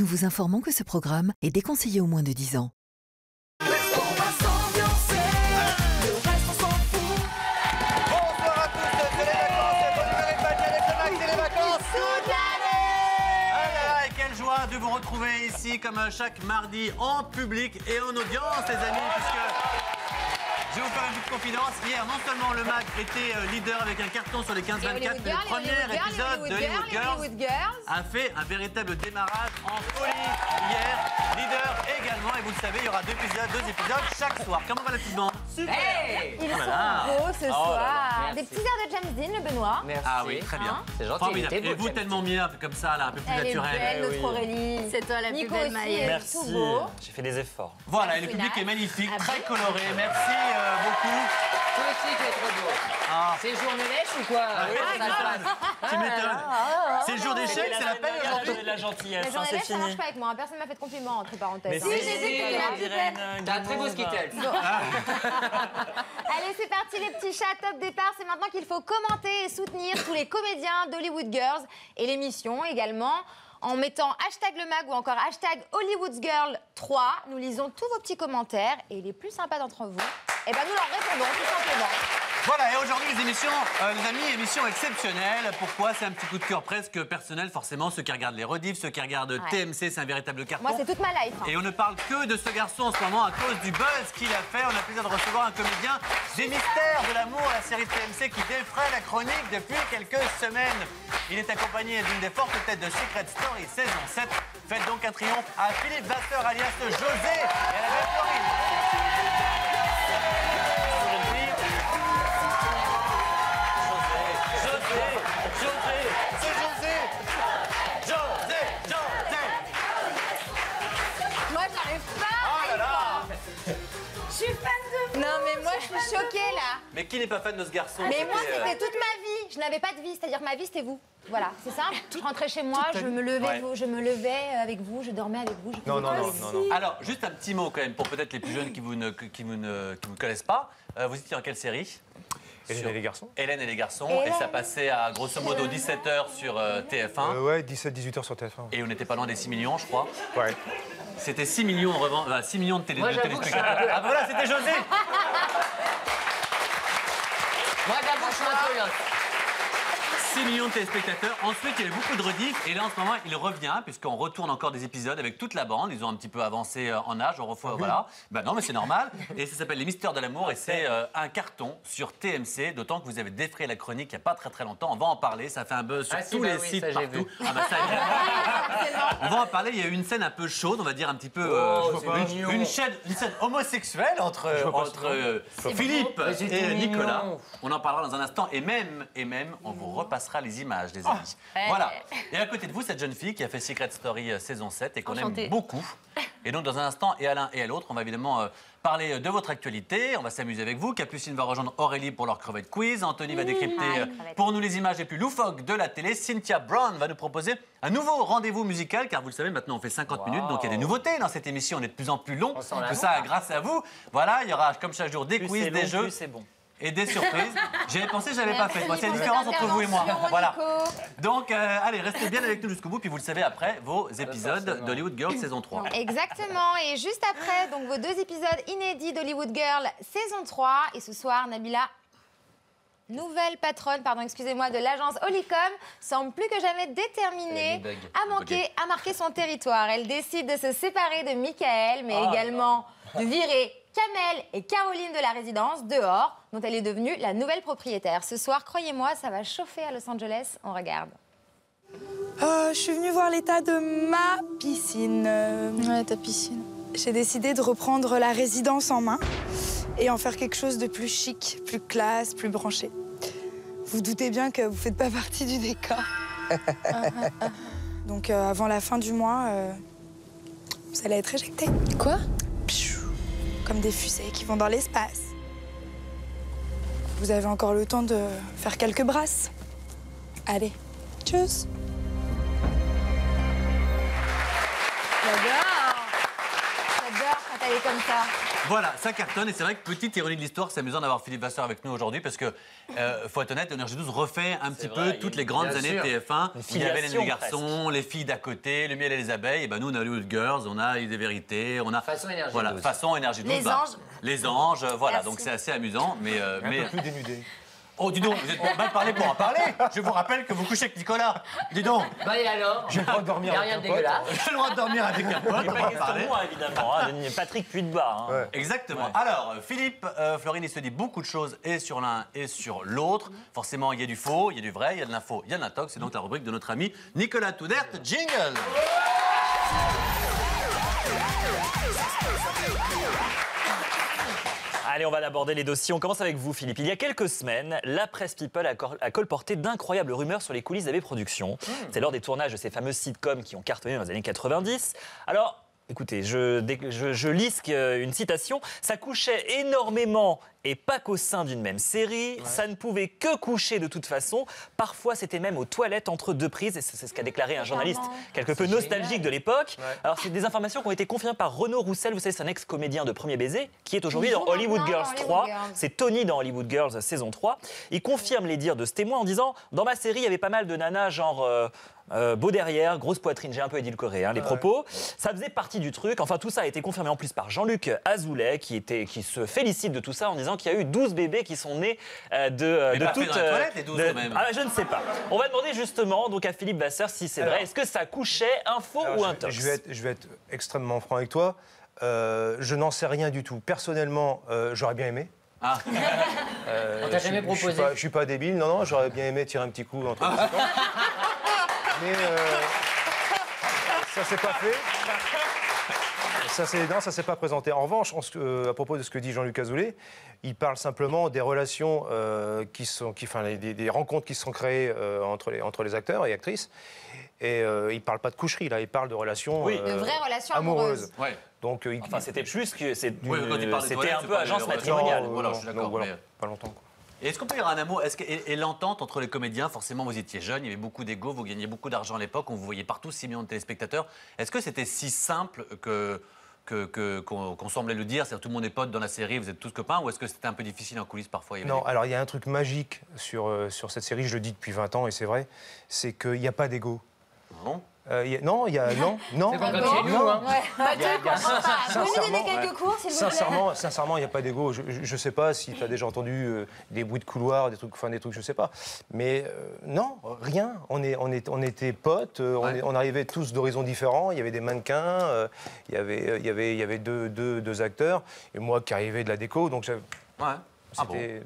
nous vous informons que ce programme est déconseillé aux moins de 10 ans. De vous retrouver ici comme chaque mardi en public et en audience, les amis, puisque je vais vous faire une petite confidence. Hier, non seulement le MAC était leader avec un carton sur les 15-24, mais le premier épisode de Hollywood Girls a fait un véritable démarrage en folie hier. Leader également, et vous le savez, il y aura deux épisodes chaque soir. Comment va la petite bande? Super. Hey, ils sont beaux ce soir. Des petits airs de James Dean, le Benoît. Merci. Ah oui, très bien. C'est gentil. Et vous tellement mieux, comme ça, là, un peu plus naturel. Elle est belle, notre Aurélie. C'est toi la plus belle, Maëlle. Merci. J'ai fait des efforts. Voilà, et le public est magnifique, très coloré. Merci beaucoup. Toi aussi, tu es trop beau. C'est jour de lèche ou quoi? Tu m'étonnes. C'est le jour d'échec, c'est la peine aujourd'hui. La gentillesse, mais c'est ça fini. marche pas avec moi. Personne m'a fait de compliments, entre parenthèses. Mais Si, j'ai dit que t'as un très beau skitel. Allez, c'est parti les petits chats, top départ. C'est maintenant qu'il faut commenter et soutenir tous les comédiens d'Hollywood Girls et l'émission également. En mettant hashtag le mag ou encore hashtag HollywoodGirl3. Nous lisons tous vos petits commentaires et les plus sympas d'entre vous, eh ben nous leur répondons tout simplement. Voilà, et aujourd'hui, les émissions, les amis, émission exceptionnelle. Pourquoi? C'est un petit coup de cœur presque personnel, forcément. Ceux qui regardent les rediffs, ceux qui regardent TMC, c'est un véritable carton. Moi, c'est toute ma life. Et on ne parle que de ce garçon en ce moment à cause du buzz qu'il a fait. On a plaisir de recevoir un comédien des mystères de l'amour, la série de TMC qui défraie la chronique depuis quelques semaines. Il est accompagné d'une des fortes têtes de Secret Story saison 7. Faites donc un triomphe à Philippe Vasseur, alias José, et à la belle Florine. Moi, j'arrive pas. Oh là là. Je suis fan de vous. Non, mais moi, je suis choquée, là. Mais qui n'est pas fan de ce garçon? Mais moi, c'était toute ma vie. Je n'avais pas de vie. C'est-à-dire que ma vie, c'était vous. Voilà, c'est simple. Je rentrais chez moi, je me levais avec vous, je dormais avec vous. Non. Alors, juste un petit mot quand même, pour peut-être les plus jeunes qui vous ne connaissent pas. Vous étiez en quelle série? Hélène et les garçons. Hélène et les garçons. Et ça passait à grosso modo 17h sur TF1. Ouais, 17-18h sur TF1. Et on n'était pas loin des 6 millions, je crois. Ouais. C'était 6 millions, 6 millions de téléspectateurs. Ah voilà, c'était José. Moi, d'abord, je suis un peu là. 6 millions de téléspectateurs. Ensuite, il y avait beaucoup de rediffs. Et là, en ce moment, il revient, puisqu'on retourne encore des épisodes avec toute la bande. Ils ont un petit peu avancé en âge. On revoit, voilà. Ben non, mais c'est normal. Et ça s'appelle Les Mystères de l'amour. Et c'est un carton sur TMC. D'autant que vous avez défrayé la chronique il n'y a pas très longtemps. On va en parler. Ça fait un buzz sur tous les sites ça, partout. Ah bah ça y est. On va en parler. Il y a eu une scène un peu chaude, on va dire un petit peu. Une scène homosexuelle entre Philippe et Nicolas. On en parlera dans un instant. Et même, on vous repassera les images, les amis. Voilà. Et à côté de vous, cette jeune fille qui a fait Secret Story saison 7 et qu'on aime beaucoup. Et donc, dans un instant, et à l'un et à l'autre, on va évidemment parler de votre actualité. On va s'amuser avec vous. Capucine va rejoindre Aurélie pour leur crevette quiz. Anthony va décrypter pour nous les images les plus loufoques de la télé. Cynthia Brown va nous proposer un nouveau rendez-vous musical, car vous le savez, maintenant on fait 50 minutes, donc il y a des nouveautés dans cette émission. On est de plus en plus long. Tout ça grâce à vous. Voilà, il y aura comme chaque jour des quiz, des jeux. C'est bon. Et des surprises. J'avais pensé, j'avais pas fait. C'est la différence entre vous et moi. Voilà. Donc, allez, restez bien avec nous jusqu'au bout. Puis vous le savez, après, vos épisodes d'Hollywood Girls saison 3. Exactement. Et juste après, donc vos 2 épisodes inédits d'Hollywood Girl saison 3. Et ce soir, Nabila, nouvelle patronne, de l'agence Hollycom, semble plus que jamais déterminée à marquer son territoire. Elle décide de se séparer de Michael, mais également de virer Kamel et Caroline de la résidence dehors, dont elle est devenue la nouvelle propriétaire. Ce soir, croyez-moi, ça va chauffer à Los Angeles. On regarde. Je suis venue voir l'état de ma piscine. Ouais, ta piscine. J'ai décidé de reprendre la résidence en main et en faire quelque chose de plus chic, plus classe, plus branché. Vous doutez bien que vous faites pas partie du décor. Donc avant la fin du mois, vous allez être éjectés. Quoi? Comme des fusées qui vont dans l'espace. Vous avez encore le temps de faire quelques brasses. Allez, tchuss. J'adore quand elle est comme ça. Voilà, ça cartonne. Et c'est vrai que petite ironie de l'histoire, c'est amusant d'avoir Philippe Vasseur avec nous aujourd'hui parce que, faut être honnête, Énergie 12 refait un petit peu toutes les grandes années de TF1. Où il y avait les garçons, les filles d'à côté, le miel et les abeilles. Et ben nous, on a Hollywood Girls, on a des vérités, on a. Façon Énergie 12. Voilà, façon Énergie 12. Les anges. Les anges, voilà. Merci. Donc c'est assez amusant. Mais. Un peu plus dénudé. Oh, dis donc, vous êtes mal parlé pour en parler. Je vous rappelle que vous couchez avec Nicolas. Dis donc. Bah et alors? J'ai le droit de dormir Y a avec rien un de pote. dégueulasse. J'ai le droit de dormir avec un pote, on va en parler. Moi, évidemment, hein, Patrick Puy-de-Bar. Hein. Ouais. Exactement. Alors, Philippe, Florine, il se dit beaucoup de choses et sur l'un et sur l'autre. Forcément, il y a du faux, il y a du vrai, il y a de l'info, il y a de l'intox. C'est donc la rubrique de notre ami Nicolas Toudert. Jingle. Allez, on va aborder les dossiers. On commence avec vous, Philippe. Il y a quelques semaines, la presse People a colporté d'incroyables rumeurs sur les coulisses d'AB Productions. C'est lors des tournages de ces fameuses sitcoms qui ont cartonné dans les années 90. Alors, écoutez, je lis une citation. Ça couchait énormément et pas qu'au sein d'une même série. Ouais. Ça ne pouvait que coucher de toute façon. Parfois, c'était même aux toilettes entre deux prises. Et c'est ce qu'a déclaré un journaliste quelque peu nostalgique de l'époque. Ouais. Alors, c'est des informations qui ont été confirmées par Renaud Roussel. Vous savez, c'est un ex-comédien de Premier Baiser qui est aujourd'hui dans Hollywood Girls 3. C'est Tony dans Hollywood Girls saison 3. Il confirme les dires de ce témoin en disant « Dans ma série, il y avait pas mal de nanas genre... beau derrière, grosse poitrine, j'ai un peu édulcoré les propos. Ça faisait partie du truc. Enfin, tout ça a été confirmé en plus par Jean-Luc Azoulay, qui se félicite de tout ça en disant qu'il y a eu 12 bébés qui sont nés de toutes... dans la toilette, les 12 quand même. Ah, je ne sais pas. On va demander justement donc, à Philippe Vasseur si c'est vrai. Est-ce que ça couchait un faux ou un tox? Je vais être extrêmement franc avec toi. Je n'en sais rien du tout. Personnellement, j'aurais bien aimé. Ah. On t'a jamais proposé? Je suis pas débile, non, j'aurais bien aimé tirer un petit coup entre les mais ça s'est pas fait. Ça s'est pas présenté. En revanche, à propos de ce que dit Jean-Luc Azoulay, il parle simplement des relations des rencontres qui se sont créées entre les acteurs et actrices. Et il parle pas de coucherie là, il parle de relations de vraies relations amoureuses. Ouais. Donc, enfin, c'était plus que c'était un peu agence matrimoniale. Voilà, je suis d'accord. Voilà, pas longtemps. Quoi. Et est-ce qu'on peut dire un amour et l'entente entre les comédiens, forcément vous étiez jeunes, il y avait beaucoup d'ego, vous gagniez beaucoup d'argent à l'époque, on vous voyait partout 6 millions de téléspectateurs. Est-ce que c'était si simple qu'on semblait le dire, c'est-à-dire tout le monde est pote dans la série, vous êtes tous copains, ou est-ce que c'était un peu difficile en coulisses parfois? Non, alors il y a un truc magique sur cette série, je le dis depuis 20 ans et c'est vrai, c'est qu'il n'y a pas d'ego. Non. Non. C'est pas comme chez nous, hein. Vous nous donnez quelques cours, s'il vous plaît. Sincèrement, il n'y a pas d'ego. Je sais pas si tu as déjà entendu des bruits de couloir, des trucs, je sais pas. Mais non, rien. On était potes, on arrivait tous d'horizons différents. Il y avait des mannequins, il y avait deux acteurs, et moi qui arrivais de la déco, donc j'avais... Ouais.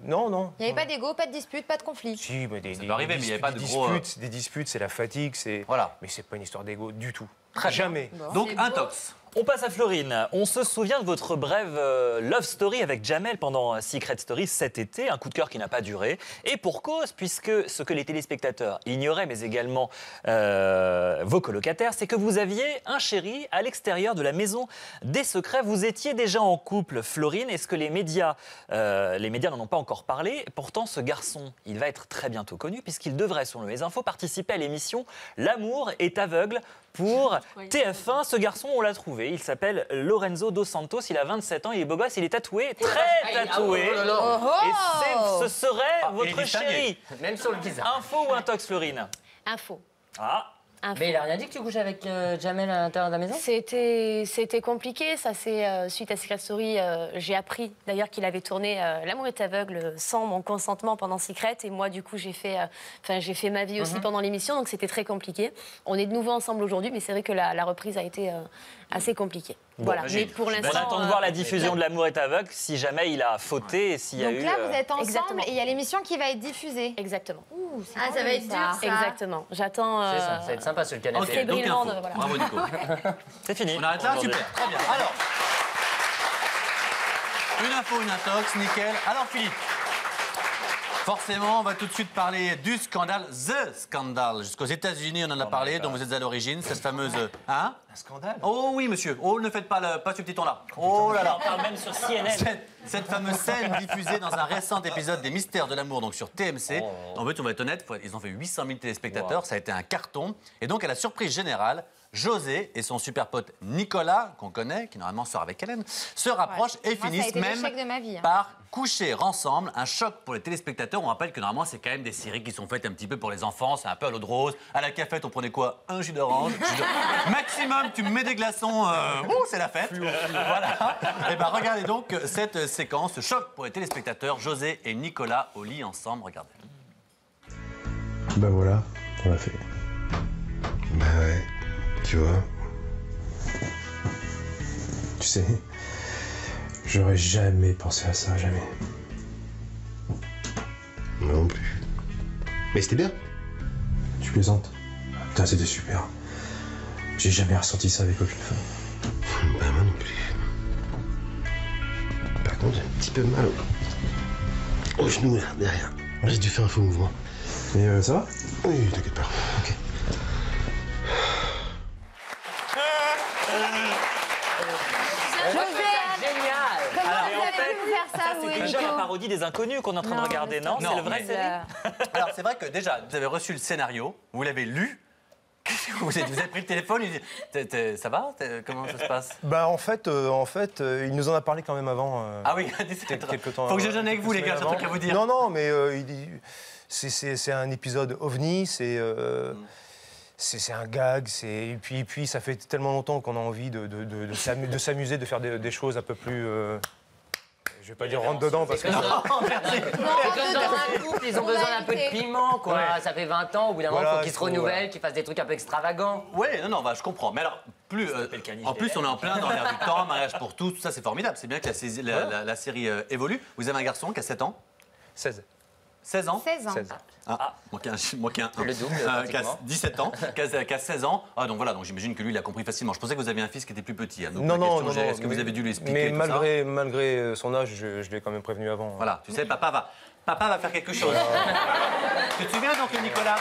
Non. Il n'y avait pas d'ego, pas de dispute, pas de conflit. Si, mais ça peut arriver, mais il n'y avait pas de gros... Des disputes, c'est la fatigue, Voilà. Mais c'est pas une histoire d'ego du tout. Très jamais. Bon. Donc, un tox. On passe à Florine. On se souvient de votre brève love story avec Jamel pendant Secret Story cet été, un coup de cœur qui n'a pas duré. Et pour cause, puisque ce que les téléspectateurs ignoraient, mais également vos colocataires, c'est que vous aviez un chéri à l'extérieur de la maison des secrets. Vous étiez déjà en couple, Florine. Est-ce que les médias n'en ont pas encore parlé? Pourtant, ce garçon, il va être très bientôt connu, puisqu'il devrait, selon les infos, participer à l'émission L'amour est aveugle pour TF1. Ce garçon, on l'a trouvé. Il s'appelle Lorenzo Dos Santos. Il a 27 ans. Il est beau gosse. Il est tatoué. Très tatoué. Et ce serait votre chéri. Même sur le visage. Info ou intox, Florine? Info. Ah. Mais il a rien dit que tu couchais avec Jamel à l'intérieur de la maison? C'était compliqué. Ça, c'est suite à Secret Story, j'ai appris d'ailleurs qu'il avait tourné L'amour est aveugle sans mon consentement pendant Secret. Et moi, du coup, j'ai fait ma vie aussi pendant l'émission. Donc, c'était très compliqué. On est de nouveau ensemble aujourd'hui, mais c'est vrai que la reprise a été assez compliquée. Bon, voilà. Mais pour l'instant, on attend de voir la diffusion de L'amour est aveugle, si jamais il a fauté et s'il y a eu... Donc là, vous êtes ensemble Exactement. et il y a l'émission qui va être diffusée. Exactement. Ça va être dur, ça. Exactement. J'attends... C'est ça, ça va être sympa sur le canapé. Ok, donc brillant, info. voilà. Bravo Nico. C'est fini. On arrête là, super, très bien. Alors, une info, une intox, nickel. Alors Philippe, forcément, on va tout de suite parler du scandale, The Scandal. Jusqu'aux États-Unis, on en a parlé, dont vous êtes à l'origine, cette fameuse... Hein? Un scandale? Oh oui, monsieur. Oh, ne faites pas ce petit ton-là. Oh là là. On parle même sur CNN. Cette fameuse scène diffusée dans un récent épisode des Mystères de l'amour, donc sur TMC. En fait, on va être honnête, ils ont fait 800 000 téléspectateurs, ça a été un carton. Et donc, à la surprise générale, José et son super pote Nicolas, qu'on connaît, qui normalement sort avec Hélène, se rapprochent et Moi, ça a finissent été même l'échec de ma vie, hein. par coucher ensemble. Un choc pour les téléspectateurs. On rappelle que normalement, c'est quand même des séries qui sont faites un petit peu pour les enfants. C'est un peu à l'eau de rose. À la cafette, on prenait quoi? Un jus d'orange. Maximum, tu me mets des glaçons. C'est la fête. Voilà. Et ben regardez donc cette séquence, ce choc pour les téléspectateurs. José et Nicolas au lit ensemble. Regardez. Bah voilà, on l'a fait. Bah ouais, tu vois. Tu sais, j'aurais jamais pensé à ça, jamais. Moi non plus. Mais c'était bien. Tu plaisantes? Putain, c'était super. J'ai jamais ressenti ça avec aucune femme. Bah moi non plus. Par contre, j'ai un petit peu mal au genou, là, derrière. J'ai dû faire un faux mouvement. Et ça va? Oui, t'inquiète pas. Ok. Génial. Comment vous avez pu vous faire ça, vous et C'est déjà Nico? la parodie des Inconnus qu'on est en train de regarder, non? C'est le vrai mais- série? Alors, c'est vrai que déjà, vous avez reçu le scénario, vous l'avez lu. Vous avez pris le téléphone, il dit ça va? Comment ça se passe? Bah en fait, il nous en a parlé quand même avant. Ah oui, quelques temps. Faut que je jeûne avec vous, les gars, j'ai un truc à vous dire. Non, non, mais c'est un épisode ovni, c'est un gag, et puis ça fait tellement longtemps qu'on a envie de s'amuser, de faire des choses un peu plus. Je vais pas dire rentre dedans parce que. C'est comme dans un couple, ils ont besoin d'un peu de piment, quoi. Ouais. Ça fait 20 ans, au bout d'un moment, Voilà, faut qu'ils se renouvellent, qu'ils fassent des trucs un peu extravagants. Oui, non, bah, je comprends. Mais alors, en plus, on est en plein dans l'air du temps, mariage pour tous, tout ça, c'est formidable. C'est bien que la série évolue. Vous avez un garçon qui a 7 ans? 16. 16 ans? 16 ans. 16. Ah, moi qui ai un. Le double, Qui a pratiquement. 17 ans, qui a 16 ans. Ah, donc voilà, donc j'imagine que lui, il a compris facilement. Je pensais que vous aviez un fils qui était plus petit. Hein, donc Non, la question, non. Est-ce que vous avez dû lui Mais expliquer tout ça malgré son âge, je l'ai quand même prévenu avant. Voilà, tu sais, papa va faire quelque chose. Tu te souviens donc, Nicolas?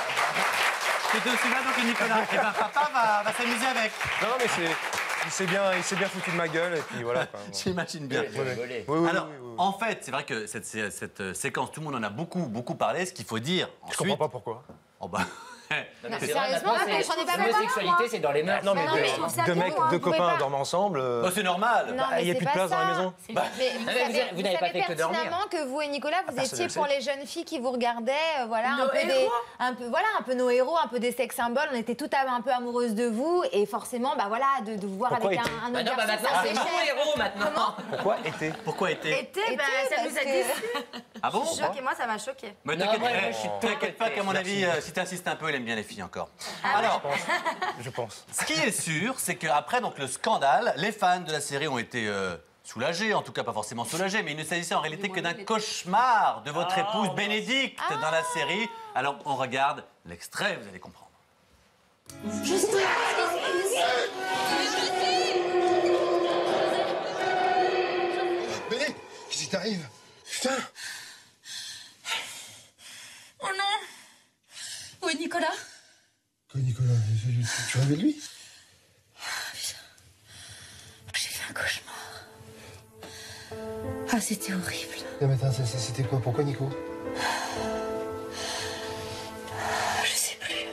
Tu te souviens donc, Nicolas? Eh ben, papa va s'amuser avec. Non, mais il s'est bien foutu de ma gueule, et puis voilà. quoi. Bon. J'imagine bien. Oui, Alors, oui. en fait, c'est vrai que cette séquence, tout le monde en a beaucoup parlé. Ce qu'il faut dire Je ensuite... comprends pas pourquoi. Oh bah... Non, mais Mais c'est vrai, sérieusement, maintenant, j'en ai pas parlé, moi. l'homosexualité, c'est dans les mœurs. Non, mais mais je trouve ça deux bien, mecs, hein, deux vous pouvez copains pas- dorment ensemble. Bah, c'est normal. Non, mais il y a c'est plus de pas place dans la ça. maison. Mais vous mais savez, vous n'avez pas fait que dormir. pertinemment que vous et Nicolas, vous personne étiez ne le pour sait. les jeunes filles qui vous regardaient, voilà, Nos un peu héros. un peu nos héros, un peu des sex symboles. On était toutes un peu amoureuses de vous, et forcément, bah voilà, de vous voir Pourquoi avec était un Bah autre non, bah garçon, maintenant, ça c'est fait mon cher. héros maintenant. Pourquoi était Été, bah, Été, ça nous a parce que- déçus. Ah bon? Choqué, moi, ça m'a choqué. Mais Non, t'inquiète moi, je suis t'inquiète pas qu'à mon avis, si t'insistes un peu, il aime bien les filles encore. Alors, Je pense. ce qui est sûr, c'est qu'après donc, le scandale, les fans de la série ont été soulagés, en tout cas pas forcément soulagés, mais il ne s'agissait en réalité que d'un cauchemar de votre épouse Bénédicte dans la série. Alors on regarde l'extrait, vous allez comprendre. Béné, qu'est-ce qui t'arrive? Putain! Oh non. Où est Nicolas? Quoi, Nicolas? Tu rêvais de lui? J'ai fait un cauchemar. Ah, c'était horrible. Non, mais attends, c'était quoi? Pourquoi, Nico? Je sais plus.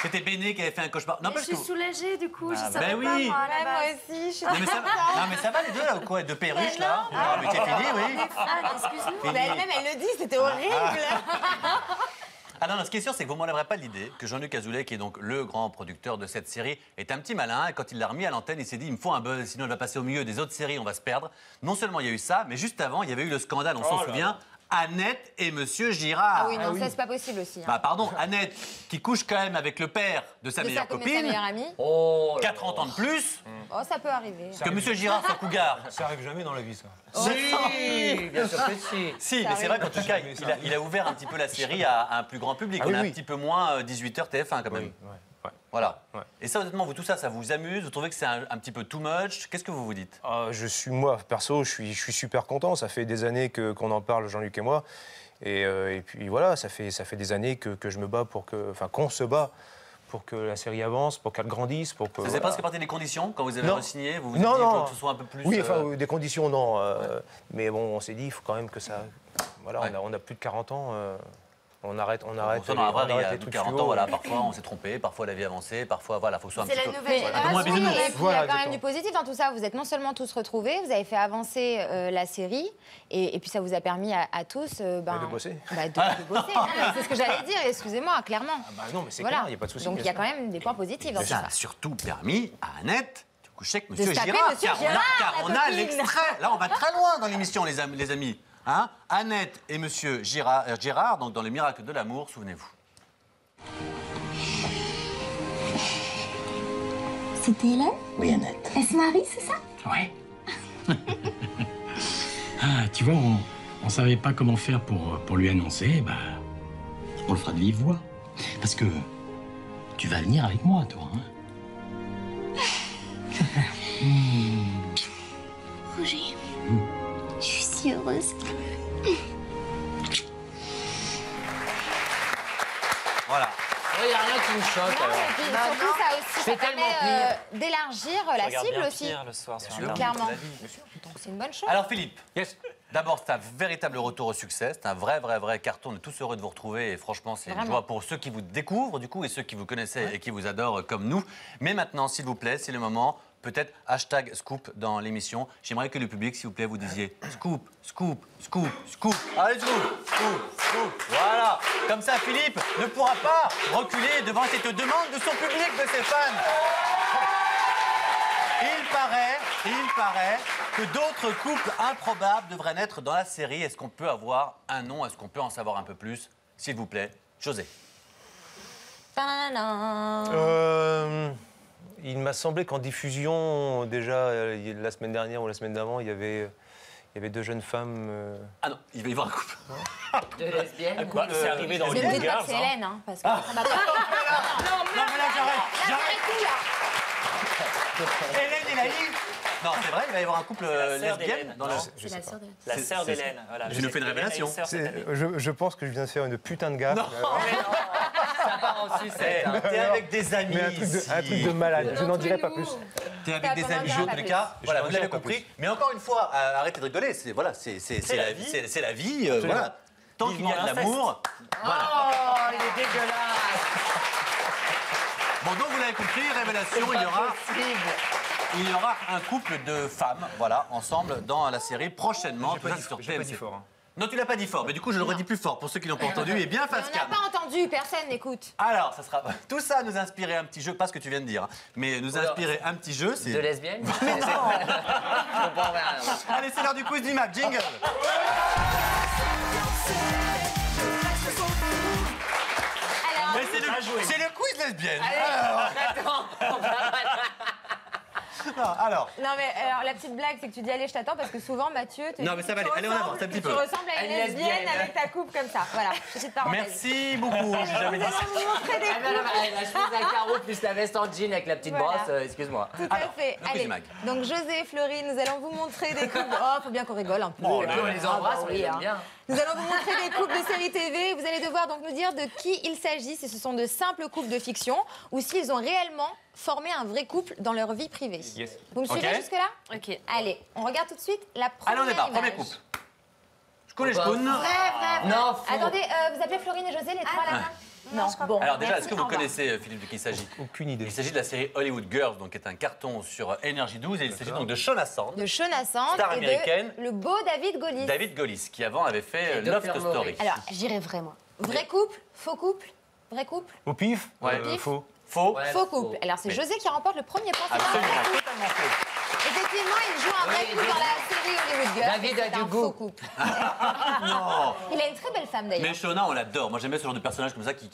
C'était Béné qui avait fait un cauchemar. Non, Mais parce je que... suis soulagée, du coup. Je savais ben pas, oui. moi, à la Ouais, moi base. aussi, je suis Non mais ça va les deux là ou quoi? De perruche là? Mais c'est fini, oui. Ah, excuse-nous. Mais elle-même, elle le dit, c'était horrible. Ah non, ce qui est sûr, c'est que vous ne m'enlèverez pas l'idée que Jean-Luc Azoulay, qui est donc le grand producteur de cette série, est un petit malin. Et quand il l'a remis à l'antenne, il s'est dit, il me faut un buzz, sinon il va passer au milieu des autres séries, on va se perdre. Non seulement il y a eu ça, mais juste avant, il y avait eu le scandale, on s'en souvient, Annette et Monsieur Girard. Ah oui, non, ça, c'est pas possible aussi. hein. Bah pardon, Annette, qui couche quand même avec le père de sa De meilleure sa copine, meilleure amie. Oh, 4 ans de plus, Oh, ça peut arriver. que Monsieur Girard soit cougar. Ça arrive jamais dans la vie, ça. si, bien sûr que si. Si, mais c'est vrai qu'en tout cas, il a ouvert un petit peu la série à un plus grand public. Ah On oui, a un oui. petit peu moins 18h TF1 quand même. Oui, ouais. Voilà. Ouais. Et ça, honnêtement, vous, tout ça, ça vous amuse? Vous trouvez que c'est un petit peu too much? Qu'est-ce que vous vous dites? Moi, perso, je suis super content. Ça fait des années qu'on en parle, Jean-Luc et moi. Et puis voilà, ça fait des années que je me bats qu'on se bat pour que la série avance, pour qu'elle grandisse, pour que. Ça faisait presque partie des conditions quand vous avez Non. re-signé? Vous vous Non, dites, il faut non. que ce soit un peu plus. Oui, enfin, des conditions, non. Mais bon, on s'est dit, il faut quand même que ça. Voilà, Ouais. on a plus de 40 ans. On arrête Ça, dans la vraie vie, les à trucs 40 fluo. ans, voilà, parfois on s'est trompé, parfois la vie a avancé, parfois voilà, faut que ce soit un C'est petit la peu. nouvelle un peu génération. moins Et puis, bisounours. il y a Voilà, quand même exactement. du positif dans tout ça. Vous êtes non seulement tous retrouvés, vous avez fait avancer la série, et puis ça vous a permis à tous De bosser. de bosser. C'est ce que j'allais dire, excusez-moi, clairement. Bah non, mais c'est Voilà. clair, il n'y a pas de souci. Donc il y a quand même des points positifs dans tout Ça ça. a surtout permis à Annette de coucher avec De Monsieur se taper Girard, Monsieur car Girard, car la on a copine. l'extrait. Là, on va très loin dans l'émission, les amis. Hein, Annette et Monsieur Girard, donc dans Les Miracles de l'amour, souvenez-vous. C'était Hélène? Oui, Annette. Est-ce Marie, c'est ça? Ouais. Ah, tu vois, on savait pas comment faire pour lui annoncer, bah, on le fera de vive voix. Parce que tu vas venir avec moi, toi, hein. Roger, je suis si heureuse. Voilà. Il n'y a rien qui me choque. Non, alors. et puis surtout, ça aussi, C'est ça permet tellement d'élargir la regarde cible bien aussi. pire le soir sur Donc, Internet. clairement. Donc c'est une bonne chose. Alors Philippe, Yes. d'abord c'est un véritable retour au succès, c'est un vrai carton, on est tous heureux de vous retrouver et franchement c'est une Vraiment. joie pour ceux qui vous découvrent du coup et ceux qui vous connaissaient et qui vous adorent comme nous. Mais maintenant s'il vous plaît, c'est le moment, peut-être hashtag scoop dans l'émission. J'aimerais que le public s'il vous plaît vous disiez scoop, scoop, scoop, scoop. Allez scoop, scoop, scoop. Voilà, comme ça Philippe ne pourra pas reculer devant cette demande de son public, de ses fans. Il paraît que d'autres couples improbables devraient naître dans la série. Est-ce qu'on peut avoir un nom? Est-ce qu'on peut en savoir un peu plus? S'il vous plaît, José. Tadam. Il m'a semblé qu'en diffusion, déjà la semaine dernière ou la semaine d'avant, il y avait deux jeunes femmes. Ah non, il va y avoir un couple. De lesbiennes. Bah, c'est arrivé dans Ne les me dites pas Girls, que c'est hein. Hélène, hein, parce que ça m'a pas... Non mais là j'arrête. Hélène et Laïli. Non, c'est vrai, il va y avoir un couple C'est la sœur lesbienne d'Hélène. dans le... Non, Je sais pas. La C'est- sœur c'est- d'Hélène. Voilà. Tu nous fais une Hélène a révélation. sœur cette année. Je pense que je viens de faire une putain de gaffe. Ça part en sucette. hein. T'es avec des amis. Mais un truc de malade. Je n'en dirai pas plus. T'es avec des amis, en tous les cas. Voilà, vous l'avez compris. Mais encore une fois, arrêtez de rigoler. C'est voilà, c'est la vie. C'est la vie. Voilà. Tant qu'il y a de l'amour. Voilà. Oh, il est dégueulasse. Bon, donc vous l'avez compris, révélation, il y aura un couple de femmes, voilà, ensemble dans la série prochainement. Tout ça, c'est sur J'ai pas TMC. dit fort. hein. Non, tu l'as pas dit fort, mais du coup, je le redis plus fort pour ceux qui l'ont pas entendu. Et bien Mais face on n'a cam. pas entendu, personne n'écoute. Alors, ça sera tout ça nous a inspiré un petit jeu, pas ce que tu viens de dire, hein, mais nous a inspiré un petit jeu. De C'est lesbiennes. Je comprends rien. allez, c'est l'heure du quiz d'IMAP, jingle. Alors, Mais c'est le quiz lesbienne. Non, alors. non mais alors, la petite blague, c'est que tu dis allez, je t'attends parce que souvent Mathieu te Non, dit mais ça va que aller. tu Allez, on ressembles- avance un petit que peu. Tu ressembles à une Une lesbienne. lesbienne avec ta coupe comme ça. Voilà, petite parenthèse. Merci beaucoup. J'ai jamais dit ça. Nous allons vous montrer des Ah, non, non, couples. la chemise à carreaux plus la veste en jean avec la petite Voilà. brosse, excuse-moi. Tout à Alors, fait. le quiz Allez, Mag. donc José et Fleury, nous allons vous montrer des couples. Oh, faut bien qu'on rigole un peu. Oh, Puis on les embrasse, on les oui, aime hein. bien. Nous allons vous montrer des couples de séries TV. Vous allez devoir donc nous dire de qui il s'agit, si ce sont de simples couples de fiction ou s'ils ont réellement formé un vrai couple dans leur vie privée. Yes. Vous me suivez Ok. jusque-là? Ok. Allez, on regarde tout de suite la première Allez, on démarre. image. Premier couple. Je connais, je Bah, connais. Vrai. Non, faux. Attendez, vous appelez Florine et José, les trois là? Non, bon. Alors déjà, merci, est-ce que au vous revoir. connaissez, Philippe, de qui il s'agit? Aucune idée. Il s'agit de la série Hollywood Girls, donc qui est un carton sur Energy 12, et il s'agit donc de Shauna Sand, De Shona Sand Star et américaine. de le beau David Gollis. David Gollis, qui avant avait fait Et Love Dr. Story. Maury. Alors, J'irai vraiment. vrai couple, faux couple, vrai couple, Au pif Ouais. Faux. Faux? Ouais, faux couple. Alors, c'est Mais- José qui remporte le premier point. c'est Absolument, vrai couple. totalement faux. Effectivement, il joue un vrai Oui, couple dans la série Hollywood Girls. David mais a c'est du un goût. faux couple. Non. Il a une très belle femme d'ailleurs. Mais Shauna, on l'adore. Moi, j'aime bien ce genre de personnage comme ça qui...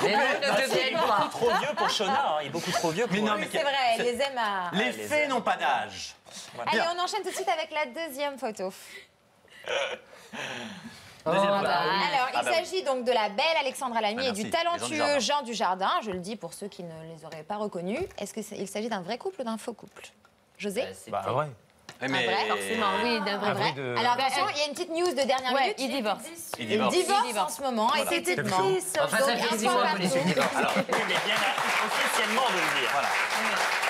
Les noms ne deviennent pas. Trop vieux pour Shauna, hein. Il est beaucoup trop vieux pour. Mais non, Oui, mais c'est vrai, elle les aime à... Les les fées aime. n'ont pas d'âge. Allez, on enchaîne tout de suite avec la deuxième photo. Deuxième Oh, fois. bah oui. Alors, il Ah bah oui. s'agit donc de la belle Alexandra Lamy Ah, et du merci. talentueux Jean Dujardin. Je le dis pour ceux qui ne les auraient pas reconnus. Est-ce qu'il s'agit d'un vrai couple ou d'un faux couple? José? Bah ouais. Mais... vrai, forcément, oui, d'un vrai. vrai de- Alors attention, il y a une petite news de dernière minute. Il divorce. Il Il divorce. divorce en ce moment, Voilà. effectivement. Enfin, ça fait 6 mois qu'on est sur le divorce. Alors, il est bien officiellement de le dire. Voilà.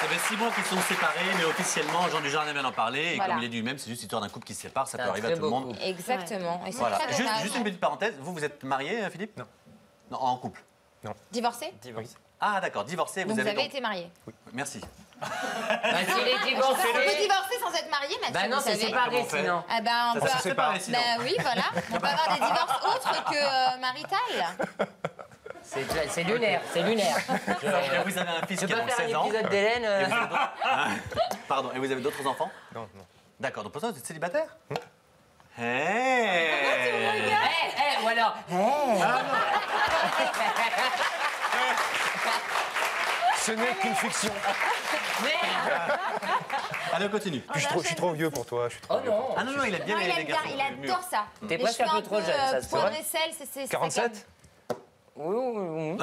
Ça fait 6 mois qu'ils sont séparés, mais officiellement, Jean Dujardin vient d'en parler. Et Voilà. comme il est dit lui-même, c'est juste l'histoire d'un couple qui se sépare, ça C'est peut un arriver à très tout le beau monde. couple. Exactement. Et c'est Voilà. très Juste, dommage. juste une petite parenthèse, vous êtes marié, Philippe? Non. Non, en couple. Divorcé? Divorce. Ah d'accord, divorcé. Donc vous avez donc- été marié. Merci. Bah, s'il est divorcé. On peut divorcer sans être marié, Mathieu, Bah non, vous c'est savez. séparé Comment on fait sinon. Ah ben, on Ça peut... se sépare sinon. Ben oui, voilà. On peut avoir des divorces autres que marital. C'est lunaire, c'est lunaire. Et vous avez un fils Tu qui peux a donc faire 16 un ans. épisode d'Hélène Et vous avez d'autres- Pardon, et vous avez d'autres enfants? Non, non. D'accord, donc pour ça, vous êtes célibataire? Ou alors. Ce n'est qu'une fiction. Allez, on continue. Puis je suis trop vieux pour toi. Je suis trop Oh vieux. non. Ah non, non, il aime bien Non, il les aime bien, garçons. il adore ça. T'es Les presque cheveux un peu trop jeune, ça se poivre voit. et sel, c'est 47? Oui.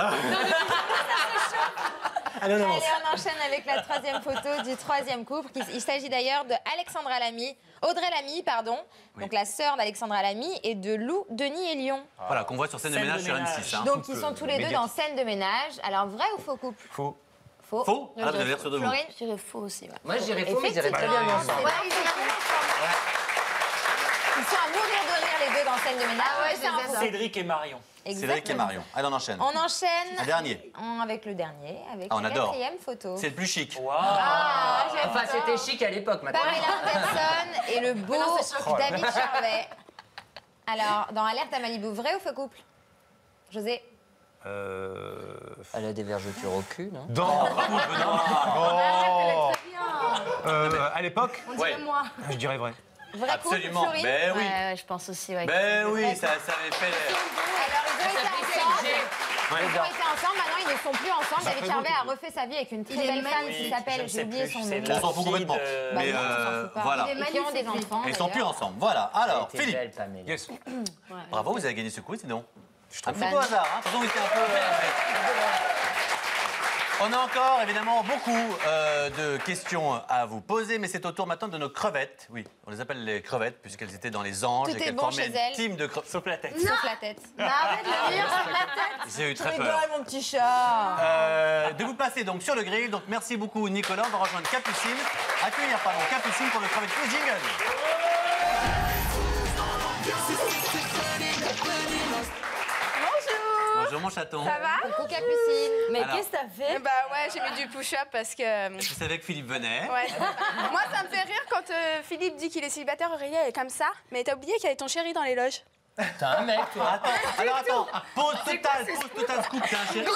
Allez, on Allez, avance. on enchaîne avec la troisième photo du troisième couple. Il s'agit d'ailleurs de Audrey Lamy, pardon, donc la sœur d'Alexandra Lamy, et de Lou, Denis et Lyon. Voilà, qu'on voit sur scène de Scène de ménage sur ménage. M6. Hein. Donc ils sont tous les deux dans scène de ménage. Alors vrai ou faux couple? Faux. Faux. Faux? Ah, vous avez l'air sûr de vous. Florine? Je dirais faux aussi. Ouais. Moi, je dirais faux, mais je dirais très bien ensemble. Ouais, ils sont à mourir de rire les deux dans scène de ménage. Ah ouais, C'est un faux. Cédric et Marion. Cédric et Exactement. Marion. Allez, on enchaîne. On enchaîne Un dernier. avec le dernier, avec Ah, on la adore. quatrième photo. C'est le plus chic. Waouh. Ah, j'aime Enfin, ça. c'était chic à l'époque maintenant. Pamela Anderson et le beau David Charvet. Alors, dans Alerte à Malibu, vrai ou faux couple? José? Elle a des vergetures au cul, non? Dans. Oh. À l'époque, Ouais. Moi. je dirais vrai. Vrai Absolument. couple, Florine? Ben oui. Ouais, je pense aussi. Ouais. Ben oui, ça avait fait. Alors, ils ont été ensemble. Ils ont été ensemble, maintenant ils ne sont plus ensemble. David Charvet a refait sa vie avec une très belle femme qui s'appelle, j'ai oublié son nom. On s'en fout complètement. Bah Mais non, on s'en fout pas. voilà. Et qui ont des enfants. Ils sont plus d'ailleurs. ensemble. Voilà. Alors, Elle était Philippe. belle, Pamela. Yes. Bravo, vous avez gagné ce quiz, sinon. Un Bah peu au hasard, hein. Attention, il était un peu. On a encore évidemment beaucoup de questions à vous poser, mais c'est au tour maintenant de nos crevettes. Oui, on les appelle les crevettes puisqu'elles étaient dans les anges Tout et est qu'elles bon formaient chez une elles. team de crevettes. Sauf la tête. Sauf la tête. Arrête de rire, sauf la tête. J'ai eu très Rigole, peur. mon petit chat. De vous passer donc sur le grill. Donc merci beaucoup Nicolas. On va rejoindre Capucine. Accueillir pardon Capucine pour le crevette quiz jingle. Bonjour mon chaton. Ça va? Coucou Capucine. Mais Alors. qu'est-ce que t'as fait? Bah ouais, j'ai mis du push-up parce que... Je savais que Philippe venait. Ouais. Moi, ça me fait rire quand Philippe dit qu'il est célibataire, Aurélie, elle est comme ça. Mais t'as oublié qu'il y avait ton chéri dans les loges. T'as un mec, toi. Attends, alors attends. Pause totale scoop. T'as un chéri.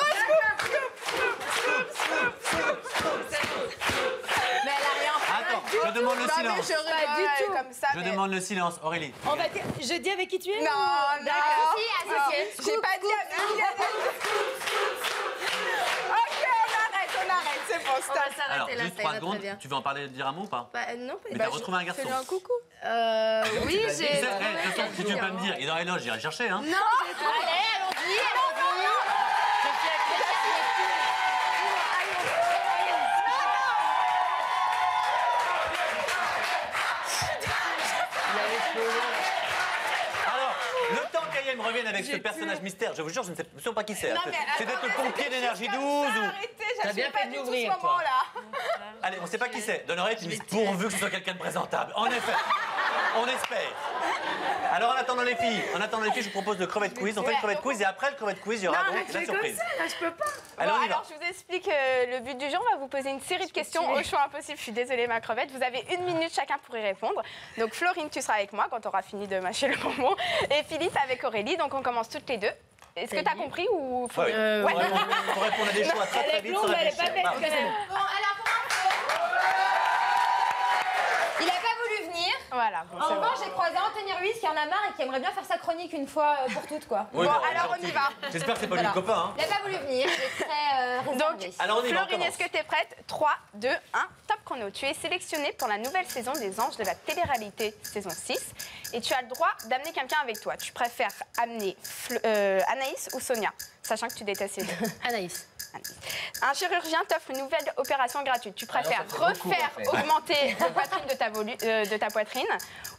Mais elle a rien fait. Attends, je demande le Non, mais silence. je rigole comme ça. Je mais- demande le silence, Aurélie. On va dire, je dis avec qui tu es? Non, non. Associé. J'ai pas dit avec qui elle est. Ok, on arrête, c'est bon, stop. Alors, juste 3 secondes. Tu veux en parler, dire un mot ou pas? Non, Mais t'as retrouvé un garçon. Fais-lui un coucou. Oui, Tu sais, de toute façon, si tu veux pas me dire, il est dans les loges, j'irai le chercher. Hein. Allez, allons-y. Alors, le temps qu'Ayem revienne avec ce personnage mystère, je vous jure, je ne sais absolument pas qui c'est. Non, mais C'est d'être le attends, pompier d'énergie 12 ou... Arrêtez, T'as bien j'assume pas fait de du tout l'ouvrir, ce toi. moment-là. Allez, on ne sait pas qui c'est. Donne l'oreille, tu dis pourvu que ce soit quelqu'un de présentable. En effet, on espère. Alors, en attendant les filles, je vous propose le crevette quiz. On fait le crevette quiz et après le crevette quiz, il y aura Non, donc arrête, la je fais comme surprise. ça, là, je peux pas. Allez, Bon, on y va. alors, je vous explique le but du jeu. On va vous poser une série de questions au choix impossible. Je suis désolée, ma crevette. Vous avez 1 minute chacun pour y répondre. Donc, Florine, tu seras avec moi quand tu auras fini de mâcher le bonbon. Et Philippe avec Aurélie. Donc, on commence toutes les deux. Est-ce que tu as compris ou faut... Ouais, oui. Ouais. Pour répondre à des choix très très vite, ça va être cher. Bon, alors pour info, il a pas voulu venir. Voilà. Bon, En c'est bon. revanche, j'ai croisé Anthony Ruiz qui en a marre et qui aimerait bien faire sa chronique une fois pour toutes, quoi. Oui, Bon, bon, alors, on gentil. y va. J'espère que c'est pas lui le copain. Hein. Il a pas voulu venir, il est très réservé. Donc, Alors, on y va, on Florine, commence. est-ce que tu es prête? 3, 2, 1, top chrono. Tu es sélectionnée pour la nouvelle saison des Anges de la télé-réalité saison 6 et tu as le droit d'amener quelqu'un avec toi. Tu préfères amener Anaïs ou Sonia, sachant que tu détestes les deux? Anaïs. Un chirurgien t'offre une nouvelle opération gratuite. Tu préfères refaire augmenter la poitrine de ta poitrine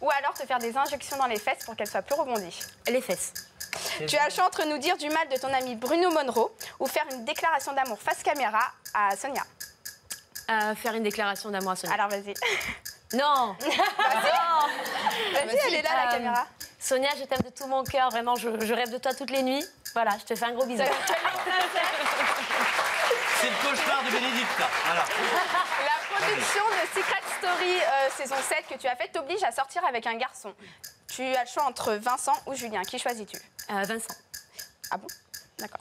ou alors te faire des injections dans les fesses pour qu'elles soient plus rebondies? Les fesses. Tu as le choix entre nous dire du mal de ton ami Bruno Monroe ou faire une déclaration d'amour face caméra à Sonia. Faire une déclaration d'amour à Sonia. Alors vas-y. Non. Vas-y, elle est là, la caméra. Sonia, je t'aime de tout mon cœur. Vraiment, je rêve de toi toutes les nuits. Voilà, je te fais un gros bisou. C'est le cauchemar de Bénédicte, là. Voilà. La production de Secret Story saison 7 que tu as faite t'oblige à sortir avec un garçon. Tu as le choix entre Vincent ou Julien. Qui choisis-tu? Vincent. Ah bon? D'accord.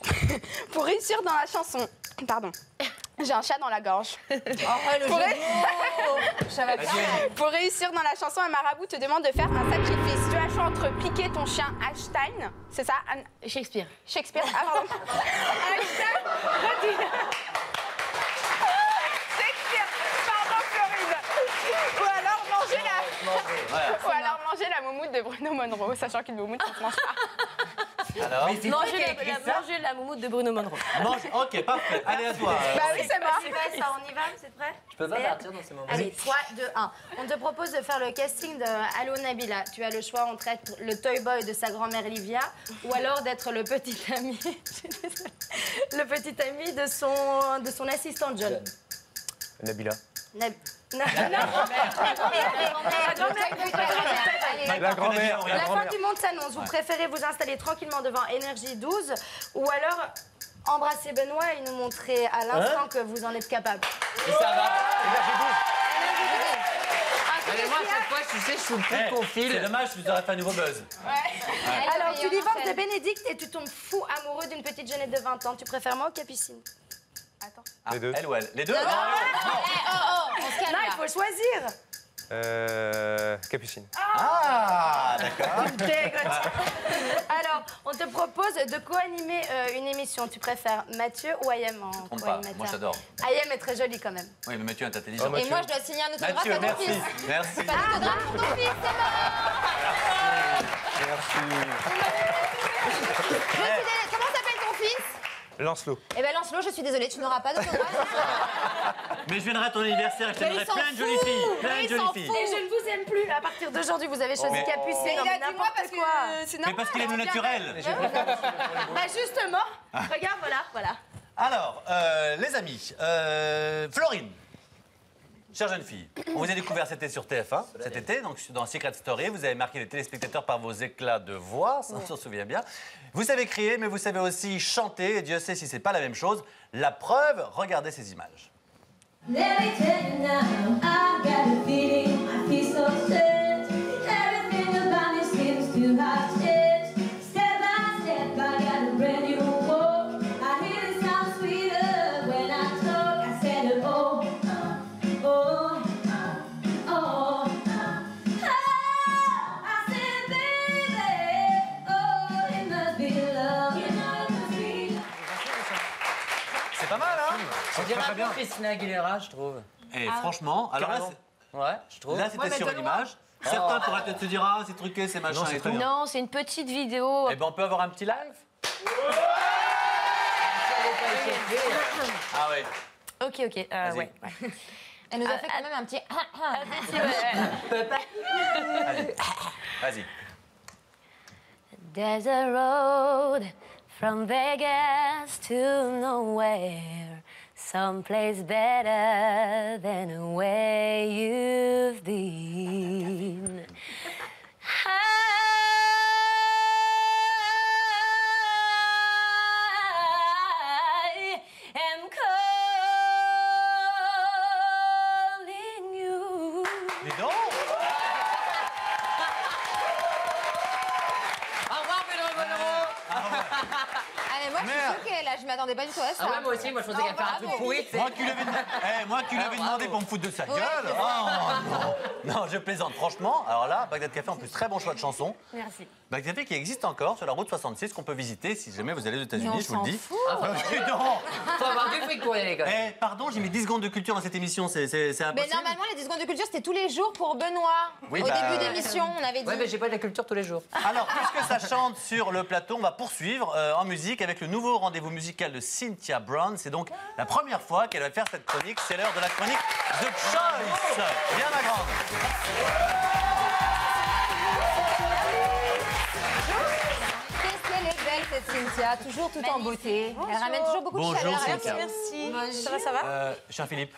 Pour réussir dans la chanson... Pardon. J'ai un chat dans la gorge. Pour réussir dans la chanson, un marabout te demande de faire un sacrifice. Tu as le choix entre piquer ton chien Einstein, c'est ça? Shakespeare. Shakespeare, ah pardon. Einstein, redis. Shakespeare, pardon Floride. Ou alors manger la moumoute de Bruno Monroe, sachant qu'une moumoute, ça se mange pas. Alors Manger la moumoute de Bruno Monroe. Ok, parfait. Allez, à toi. Bah oui, c'est moi. C'est pas ça, on y va, vous êtes prêts? Je peux pas partir dans ces moments. Allez, 3, 2, 1. On te propose de faire le casting de Allo Nabila. Tu as le choix entre être le toy boy de sa grand-mère Livia ou alors d'être le petit ami. Le petit ami de son assistant John. Nabila. La grand-mère. La fin du monde s'annonce. Vous préférez vous installer tranquillement devant Énergie 12 ou alors embrasser Benoît et nous montrer à l'instant que vous en êtes capable? Et ça va. Mais moi, cette fois, tu sais, je suis le plus qu'on file. C'est dommage, je vous aurais fait un nouveau buzz. Alors, tu divorces de Bénédicte et tu tombes fou amoureux d'une petite jeunette de 20 ans. Tu préfères moi ou Capucine? Attends. Les deux. Elle ou elle? Les deux? On se calme. Non, il faut choisir. Capucine. Ah, d'accord. Alors, on te propose de co-animer une émission. Tu préfères Mathieu ou Ayem en co-animateur? Moi, j'adore. Ayem est très joli quand même. Oui, mais Mathieu est intelligent. Et moi, je dois signer un autographe à ton fils. Merci. Pas d'autographe pour ton fils, c'est mort. Comment s'appelle ton fils? Lancelot. Eh ben Lancelot, je suis désolée, tu n'auras pas d'autographe. Mais je viendrai à ton anniversaire et je t'aimerai plein de jolies filles. Plein de jolies filles. Et je ne vous aime plus. À partir d'aujourd'hui, vous avez choisi Capucine. Il a dit moi parce que c'est normal. Mais parce qu'il est nous naturel. Bah justement, regarde, voilà. Alors, les amis, Florine, chère jeune fille, on vous a découvert, c'était sur TF1 cet été, donc dans Secret Story. Vous avez marqué les téléspectateurs par vos éclats de voix, ça on s'en souvient bien. Vous savez crier, mais vous savez aussi chanter, et Dieu sait si c'est pas la même chose. La preuve, regardez ces images. C'est pas mal, hein? On dirait un peu Christina Aguilera, je trouve. Et franchement, alors là, ouais, je trouve. Là, c'était sur une image. Certains pourraient peut-être se dire, ah, c'est truqué, c'est machin et tout. Non, c'est une petite vidéo. Eh ben, on peut avoir un petit live? Ah oui. Ok, ouais. Elle nous a fait quand même un petit... Vas-y. There's a road from Vegas to nowhere, someplace better than where you've been. I am calling you. Dis donc. Au revoir, Benoît Monroe. Allez, moi, je suis choquée, là. Je m'attendais pas du tout à ça. Ah ouais, moi aussi, moi je pensais qu'elle faire un truc pourri. Moi qui lui avais demandé pour me foutre de sa gueule. Oh, non, je plaisante. Franchement, alors là, Bagdad Café, en plus, très bon choix de chanson. Merci. Bagdad Café qui existe encore sur la route 66 qu'on peut visiter si jamais vous allez aux États-Unis, je vous le dis. Ah, non. Faut avoir du fric pour y aller, quand même. Pardon, j'ai mis 10 secondes de culture dans cette émission, c'est impossible. Mais normalement, les 10 secondes de culture, c'était tous les jours pour Benoît. Oui, Au début d'émission, on avait dit. Ouais, mais j'ai pas de la culture tous les jours. Alors, puisque ça chante sur le plateau, on va poursuivre en musique avec le le nouveau rendez-vous musical de Cynthia Brown. C'est donc la première fois qu'elle va faire cette chronique. C'est l'heure de la chronique The Choice. Viens, ma grande. Cette Cynthia, toujours tout en beauté. Bonjour. Elle ramène toujours beaucoup de chaleur. Cynthia. Merci. Ça va Cher Philippe,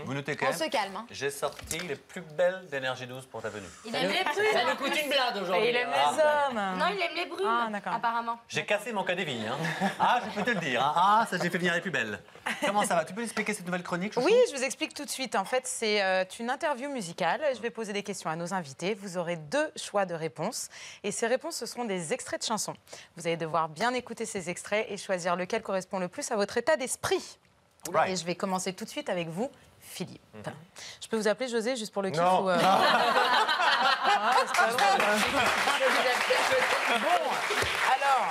vous notez quand On même. se calme. Hein. J'ai sorti les plus belles d'énergie 12 pour ta venue. Il aime les brunes. Ça nous coûte une blinde aujourd'hui. Il aime les hommes. Non, il aime les brunes, apparemment. J'ai cassé mon cadéville. Hein. Ah, je peux te le dire. Hein. Ah, ça, j'ai fait venir les plus belles. Comment ça va? Tu peux expliquer cette nouvelle chronique, Chouchou? Oui, je vous explique tout de suite. En fait, c'est une interview musicale. Je vais poser des questions à nos invités. Vous aurez 2 choix de réponses. Et ces réponses, ce seront des extraits de chansons. Vous allez devoir bien écouter ces extraits et choisir lequel correspond le plus à votre état d'esprit. Right. Et je vais commencer tout de suite avec vous, Philippe. Je peux vous appeler José juste pour le kiff Non. ou Ah, c'est pas drôle. Bon, alors,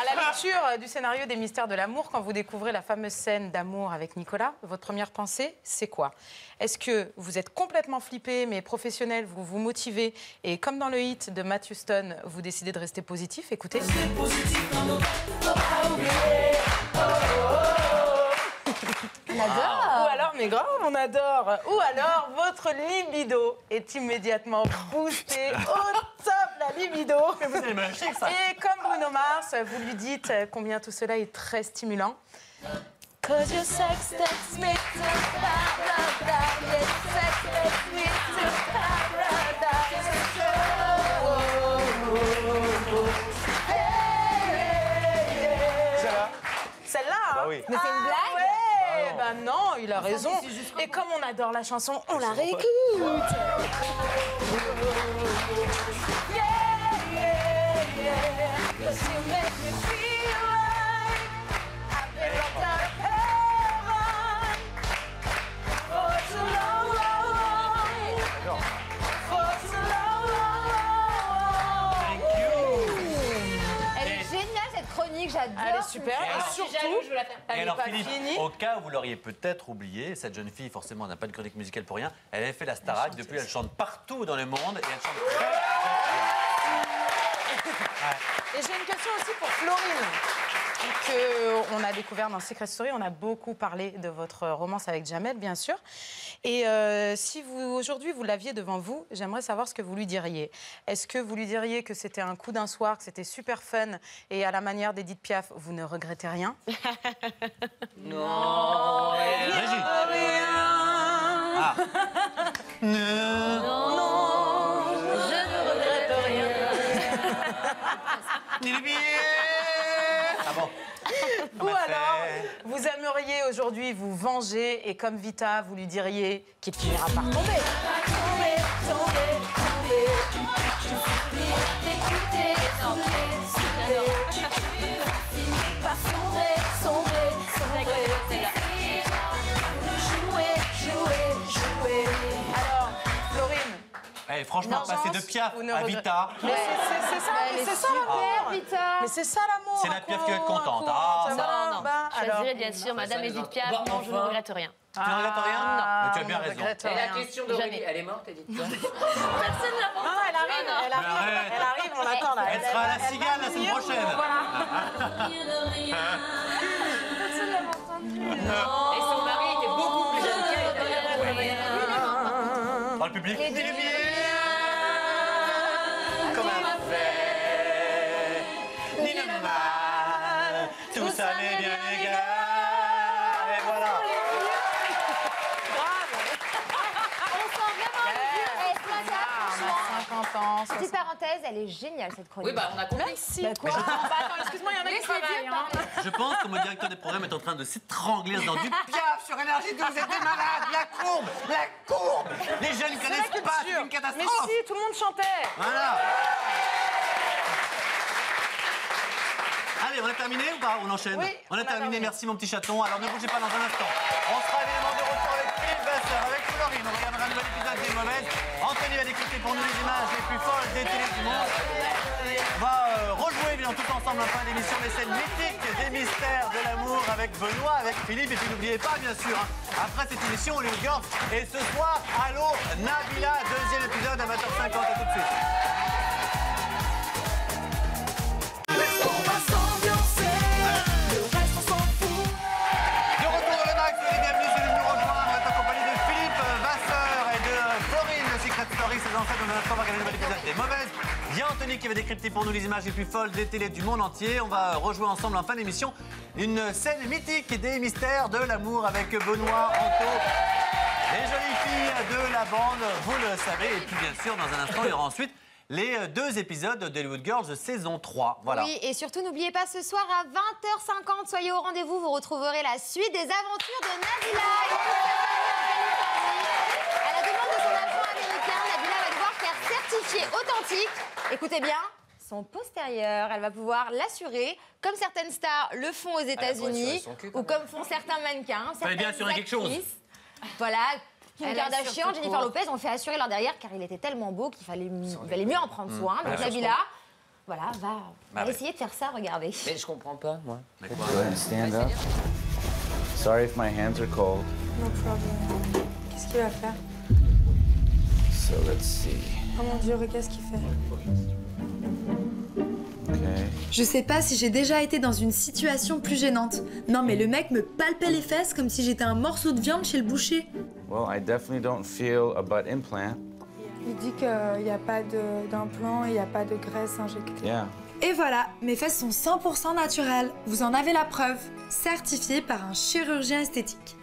à la lecture du scénario des Mystères de l'amour, quand vous découvrez la fameuse scène d'amour avec Nicolas, votre première pensée, c'est quoi? Est-ce que vous êtes complètement flippé, mais professionnel, vous vous motivez, et comme dans le hit de Matthew Stone, vous décidez de rester positif? Écoutez. On adore. Ou alors, mais grave, on adore. Ou alors, votre libido est immédiatement boostée au top, la libido. Mais vous allez me lâcher, ça. Et comme Bruno Mars, vous lui dites combien tout cela est très stimulant. Cause your sex takes me to paradise. Yes, sex takes me to paradise. Celle-là, hein? Bah oui. Mais c'est une blague? Ouais, bah non, il a raison. Et comme on adore la chanson, on la réécoute. Yeah, yeah, yeah. 'Cause you make me feel like I've been locked out of heaven for too long, for too long. Elle est géniale cette chronique, j'adore. Elle est super. Cynthia. Et surtout, je veux la faire. elle Et n'est alors, pas Philippe, finie. au cas où vous l'auriez peut-être oublié, cette jeune fille, forcément, n'a pas de chronique musicale pour rien. Elle avait fait la Starac. Depuis, elle chante partout dans le monde et elle chante très, très bien. Et j'ai une question aussi pour Florine, qu'on a découvert dans Secret Story. On a beaucoup parlé de votre romance avec Jamel, bien sûr. Et si vous, aujourd'hui, vous l'aviez devant vous, j'aimerais savoir ce que vous lui diriez. Est-ce que vous lui diriez que c'était un coup d'un soir, que c'était super fun, et à la manière d'Edith Piaf, vous ne regrettez rien? Non. Régie. Ah. Non, je ne regrette rien. Ah bon? Ou alors, vous aimeriez aujourd'hui vous venger et comme Vita, vous lui diriez qu'il finira par tomber. Tomber, tomber, tomber. Tu finis d'écouter, tomber, par sombrer, sombrer, sombrer. Jouer, jouer, jouer. Alors, Florine. Eh, franchement, passer de Piaf Vous ne à regrettez- Vita. Mais c'est ça, Elle est c'est ça super, l'amour. Vita. Mais c'est ça l'amour. C'est la Piaf qui va être contente. Ah, Ça ça. va, Non, bah, je choisirais bien sûr Madame Edith Piaf. Bon, Non, je ne enfin. regrette rien. Tu ne regrettes rien? Ah, Mais tu as bien on ne raison. regrette Et la rien. question d'Aurélie, elle est morte, Edith Piaf? Personne n'a Non, elle arrive, non. elle arrive, arrête. elle arrive, on l'attend là. Elle sera à la cigale la semaine prochaine. Et son mari était beaucoup plus jeune qu'elle. Dans le public. Les deux. Comme un fait, ni le mal, tout ça m'est bien égal. Et voilà. On sent vraiment le vieux. Eh, Cynthia, franchement. 50 ans, 60. Petite parenthèse, elle est géniale cette chronique. Oui, bah on a compris. Merci. Bah, attends, excuse-moi, il y en a qui travaillent. Hein. Je pense que mon directeur des programmes est en train de s'étrangler dans du Piaf sur Énergie 12. C'était malade. La courbe, la courbe. Les jeunes C'est connaissent la pas, c'est culture. une Mais catastrophe. si, tout le monde chantait. Voilà. Allez, on a terminé ou pas? On enchaîne. Oui, on a terminé. Merci mon petit chaton. Alors ne bougez pas dans un instant. On sera évidemment de retour avec Philippe Vasseur, avec Florine. On regardera un nouvel épisode des Mauvaises. Anthony va décrypter pour nous les images les plus folles des télés du monde. On va rejouer bien tous ensemble en fin d'émission les scènes mythiques des Mystères de l'amour avec Benoît, avec Philippe. Et puis n'oubliez pas, bien sûr, hein, après cette émission, Hollywood Girls. Et ce soir, Allô Nabila, deuxième épisode à 20h50. À tout de suite. On va s'ambiancer qui va décrypter pour nous les images les plus folles des télés du monde entier. On va rejouer ensemble en fin d'émission une scène mythique des mystères de l'amour avec Benoît, Anto, les jolies filles de la bande, vous le savez. Et puis bien sûr, dans un instant, il y aura ensuite les 2 épisodes d'Hollywood Girls saison 3. Voilà. Oui, et surtout, n'oubliez pas, ce soir à 20h50, soyez au rendez-vous, vous retrouverez la suite des aventures de Nabila et toute sa famille en Californie. À la demande de son agent américain, Nabila va devoir faire certifier authentique, écoutez bien, son postérieur. Elle va pouvoir l'assurer, comme certaines stars le font aux États-Unis, ou comme font certains mannequins. Fallait bien assurer quelque chose. Voilà. Kim Kardashian, Jennifer Lopez ont fait assurer leur derrière car il était tellement beau qu'il fallait mieux en prendre soin. Donc Nabila, voilà, va essayer de faire ça, regardez. Mais je comprends pas, moi. Go ahead and stand up. Sorry if my hands are cold. No problem. Qu'est-ce qu'il va faire? So let's see. Oh mon Dieu, regarde ce qu'il fait. Okay. Je sais pas si j'ai déjà été dans une situation plus gênante. Non mais le mec me palpait les fesses comme si j'étais un morceau de viande chez le boucher. Well, I definitely don't feel a butt implant. Il dit qu'il n'y a pas d'implant et il n'y a pas de graisse injectée. Yeah. Et voilà, mes fesses sont 100% naturelles. Vous en avez la preuve. Certifiées par un chirurgien esthétique.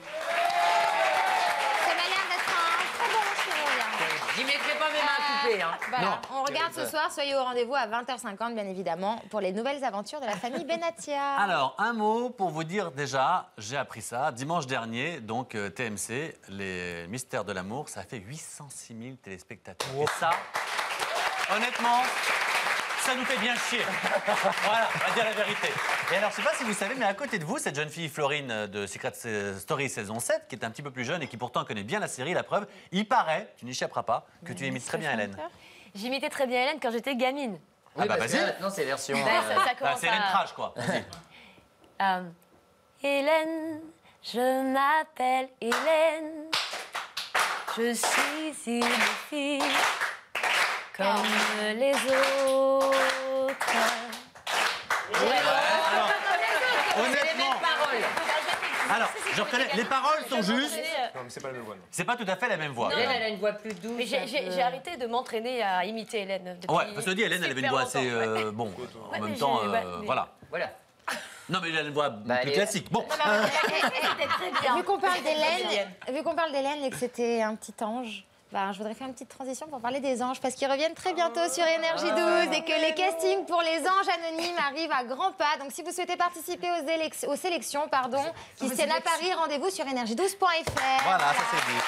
Ça m'a l'air d'être un très bon chirurgien. J'y mettrai pas mes mains à couper, hein. Voilà, on regarde ce soir, soyez au rendez-vous à 20h50, bien évidemment, pour les nouvelles aventures de la famille Benatia. Alors, un mot pour vous dire déjà, j'ai appris ça dimanche dernier, donc TMC, les mystères de l'amour, ça a fait 806 000 téléspectateurs. Et ça, honnêtement, ça nous fait bien chier. Voilà, on va dire la vérité. Et alors, je sais pas si vous savez, mais à côté de vous, cette jeune fille Florine de Secret Story saison 7, qui est un petit peu plus jeune et qui pourtant connaît bien la série, la preuve, il paraît, tu n'y échapperas pas, que tu imites très bien Hélène. J'imitais très bien Hélène quand j'étais gamine. Ah bah vas-y. Non, c'est version. C'est Hélène Trash, quoi. Vas-y. Hélène, je m'appelle Hélène. Je suis une fille comme les autres. Honnêtement. Alors, je reconnais, les paroles sont justes. Non, mais c'est pas la même voix. C'est pas tout à fait la même voix. Hélène, elle a une voix plus douce. Mais j'ai arrêté de m'entraîner à imiter Hélène. Depuis Ouais, parce que dit Hélène, elle avait une voix assez bon. En même temps, voilà. Voilà. Non, mais elle a une voix plus classique. Bon. C'était très bien. Vu qu'on parle d'Hélène et que c'était un petit ange, je voudrais faire une petite transition pour parler des anges parce qu'ils reviennent très bientôt sur Énergie 12 et que les castings pour les anges anonymes arrivent à grands pas. Donc si vous souhaitez participer aux sélections qui se tiennent à Paris, rendez-vous sur énergie12.fr. Voilà, ça c'est dit.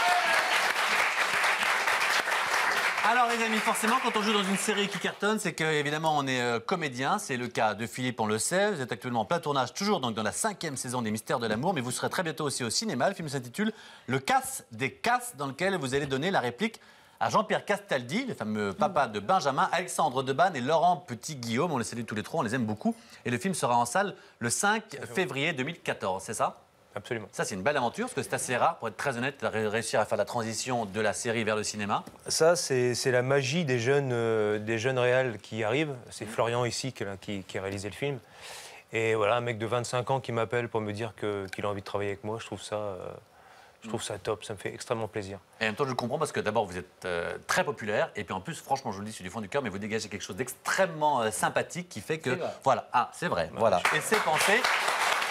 Alors les amis, forcément, quand on joue dans une série qui cartonne, c'est qu'évidemment on est comédien. C'est le cas de Philippe, on le sait. Vous êtes actuellement en plein tournage, toujours donc dans la 5e saison des Mystères de l'amour. Mais vous serez très bientôt aussi au cinéma. Le film s'intitule Le casse des casses, dans lequel vous allez donner la réplique à Jean-Pierre Castaldi, le fameux papa de Benjamin, Alexandre Debanne et Laurent Petit-Guillaume. On les salue tous les trois, on les aime beaucoup. Et le film sera en salle le 5 février 2014, c'est ça ? Absolument. Ça, c'est une belle aventure, parce que c'est assez rare, pour être très honnête, de réussir à faire la transition de la série vers le cinéma. Ça, c'est la magie des jeunes réals qui arrivent. C'est Florian ici qui a réalisé le film. Et voilà, un mec de 25 ans qui m'appelle pour me dire qu'il a envie de travailler avec moi, je trouve ça top, ça me fait extrêmement plaisir. Et en même temps, je le comprends, parce que d'abord, vous êtes très populaire, et puis en plus, franchement, je vous le dis, c'est du fond du cœur, mais vous dégagez quelque chose d'extrêmement sympathique qui fait que... Voilà, c'est vrai, voilà. Et c'est pensé...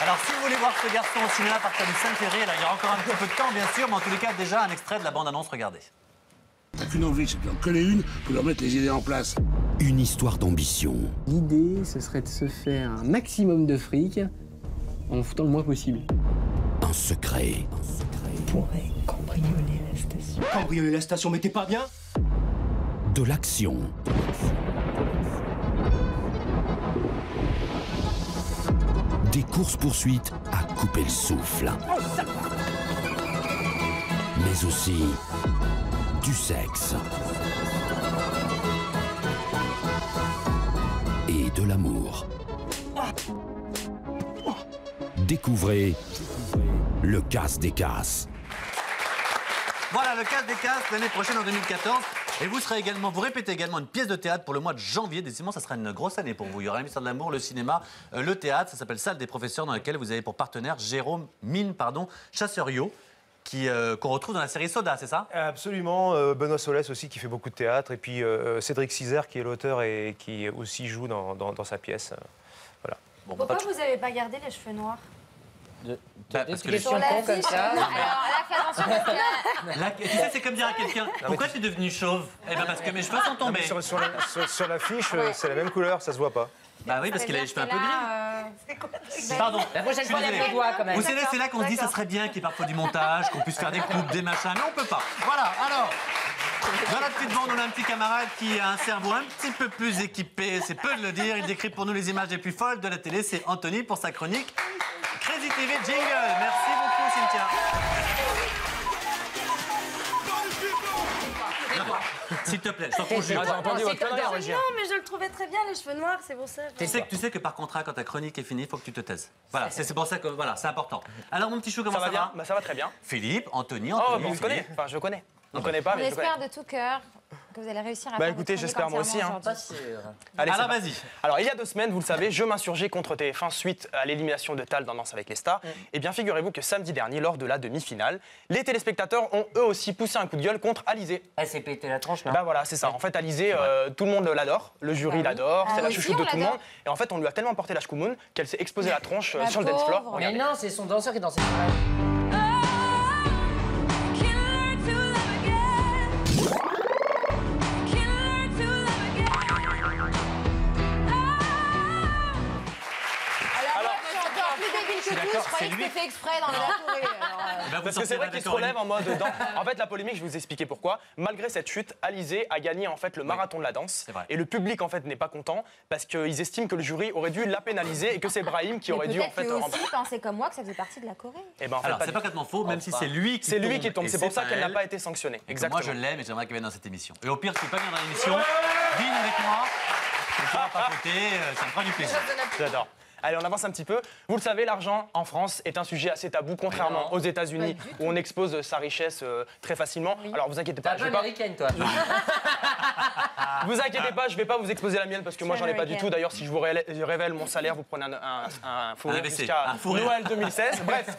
Alors, si vous voulez voir ce garçon au cinéma à partir du 5 février, il y aura encore un petit peu de temps, bien sûr, mais en tous les cas, déjà, un extrait de la bande-annonce, regardez. T'as qu'une envie, c'est d'en coller une pour leur mettre les idées en place. Une histoire d'ambition. L'idée, ce serait de se faire un maximum de fric en foutant le moins possible. Un secret. On pourrait cambrioler la station. Cambrioler la station, mais t'es pas bien? De l'action. Des courses-poursuites à couper le souffle. Mais aussi du sexe. Et de l'amour. Découvrez Le Casse des Casses. Voilà, Le Casse des Casses, l'année prochaine en 2014. Et vous répétez également une pièce de théâtre pour le mois de janvier. Décidément, ça sera une grosse année pour vous. Il y aura la Mystère de l'amour, le cinéma, le théâtre. Ça s'appelle Salle des professeurs, dans laquelle vous avez pour partenaire Jérôme Chasseur-Yo, qu'on retrouve dans la série Soda, c'est ça? Absolument. Benoît Solès aussi, qui fait beaucoup de théâtre. Et puis Cédric Cizer, qui est l'auteur et qui aussi joue dans sa pièce. Voilà. Bon, Pourquoi vous n'avez pas gardé les cheveux noirs? Parce que les Sur la fiche, alors là, fais attention parce que... Là, tu sais, c'est comme dire à quelqu'un, pourquoi tu es devenu chauve? Eh bien, parce que mes cheveux sont tombés. Sur l'affiche, c'est la même couleur, ça se voit pas. Bah oui, parce qu'il a les cheveux un peu gris. Pardon. La prochaine fois, lève le doigt quand même. Vous savez, c'est là qu'on se dit, ça serait bien qu'il y ait parfois du montage, qu'on puisse faire des coupes, des machins, mais on peut pas. Voilà, alors, dans notre petite bande, on a un petit camarade qui a un cerveau un petit peu plus équipé, c'est peu de le dire. Il décrit pour nous les images les plus folles de la télé. C'est Anthony pour sa chronique Crazy TV Jingle. Merci beaucoup, Cynthia. S'il te plaît, je t'en conjure. Non, mais je le trouvais très bien, les cheveux noirs, c'est pour ça. Tu sais que par contrat, quand ta chronique est finie, il faut que tu te taises. Voilà, c'est pour ça que voilà, c'est important. Alors, mon petit chou, comment ça va bien? Ça va très bien. Philippe, Anthony. Oh, vous connaissez? Enfin, je connais. On ne connaît pas, mais je connais. On espère de tout cœur que vous allez réussir à faire écoutez, j'espère moi aussi. Hein. Allez, alors vas-y. Alors, il y a 2 semaines, vous le savez, je m'insurgeais contre TF1 suite à l'élimination de Tal dans Danse avec les stars. Et bien, figurez-vous que samedi dernier, lors de la demi-finale, les téléspectateurs ont eux aussi poussé un coup de gueule contre Alizée. Elle s'est pété la tronche, non? Bah voilà, c'est ça. En fait, Alizée, tout le monde l'adore, le jury l'adore, c'est la chouchoute de tout le monde. Et en fait, on lui a tellement porté la chkoumoun qu'elle s'est explosé la tronche sur le dance floor. Mais non, c'est son danseur qui dansait sur elle. C'est lui qui fait exprès dans la tourée. Parce que c'est vrai qu'il se relève en mode danse. En fait, la polémique, je vais vous expliquer pourquoi. Malgré cette chute, Alizée a gagné en fait le marathon de la danse. Et le public en fait n'est pas content parce qu'ils estiment que le jury aurait dû la pénaliser et que c'est Brahim qui aurait dû en fait. Peut-être aussi penser comme moi que ça faisait partie de la Choré. Et ben en fait, alors c'est pas complètement faux, même si c'est lui qui tombe. C'est lui qui tombe. C'est pour ça qu'elle n'a pas été sanctionnée. Exactement. Moi je l'aime et j'aimerais qu'elle vienne dans cette émission. Et au pire, tu peux pas venir dans l'émission, dîne avec moi. Tu vas papoter, ça me fera du plaisir. J'adore. Allez, on avance un petit peu. Vous le savez, l'argent en France est un sujet assez tabou, contrairement aux États-Unis où on expose sa richesse très facilement. Alors, vous inquiétez pas. T'es un peu américaine, toi. Vous inquiétez pas, je vais pas vous exposer la mienne parce que moi, j'en ai pas du tout. D'ailleurs, si je vous révèle mon salaire, vous prenez un fou rire jusqu'à Noël 2016. Bref.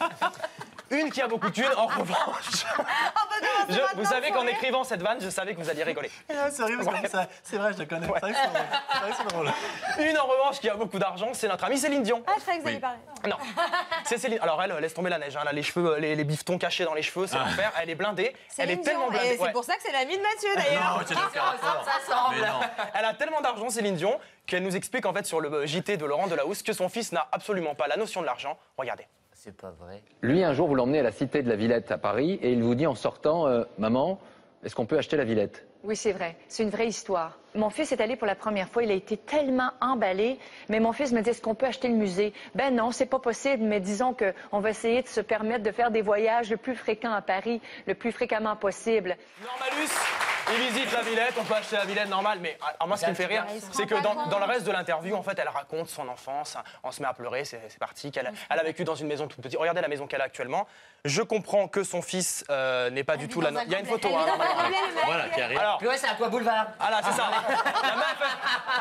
Une qui a beaucoup de thunes, en revanche. Vous savez qu'en écrivant cette vanne, je savais que vous alliez rigoler. C'est vrai, c'est vrai, je te connais. C'est vrai que c'est drôle. Une en revanche qui a beaucoup d'argent, c'est notre amie Céline Dion. Ah, je croyais que vous alliez parler. Non, c'est Céline. Alors elle, laisse tomber la neige. Hein. Là, les cheveux, les bifetons cachés dans les cheveux, c'est l'enfer. Elle est blindée. Elle est tellement blindée. C'est pour ça que c'est l'amie de Mathieu d'ailleurs. Ça semble. Elle a tellement d'argent, Céline Dion, qu'elle nous explique en fait sur le JT de Laurent Delahousse que son fils n'a absolument pas la notion de l'argent. Regardez. C'est pas vrai. Lui, un jour, vous l'emmenez à la Cité de la Villette à Paris et il vous dit en sortant Maman, est-ce qu'on peut acheter la Villette? Oui, c'est vrai. C'est une vraie histoire. Mon fils est allé pour la première fois. Il a été tellement emballé. Mais mon fils me dit, est-ce qu'on peut acheter le musée? Ben non, c'est pas possible. Mais disons qu'on va essayer de se permettre de faire des voyages le plus fréquents à Paris, le plus fréquemment possible. Normalus, il visite la Villette. On peut acheter la Villette normale. Mais moi, ce qui me fait rire, c'est que dans le reste de l'interview, en fait, elle raconte son enfance. On se met à pleurer. C'est parti. Elle a vécu dans une maison toute petite. Regardez la maison qu'elle a actuellement. Je comprends que son fils n'est pas du tout là. Il y a une photo. Voilà, qui arrive. Alors, c'est Aqua Boulevard. Ah là, c'est ça.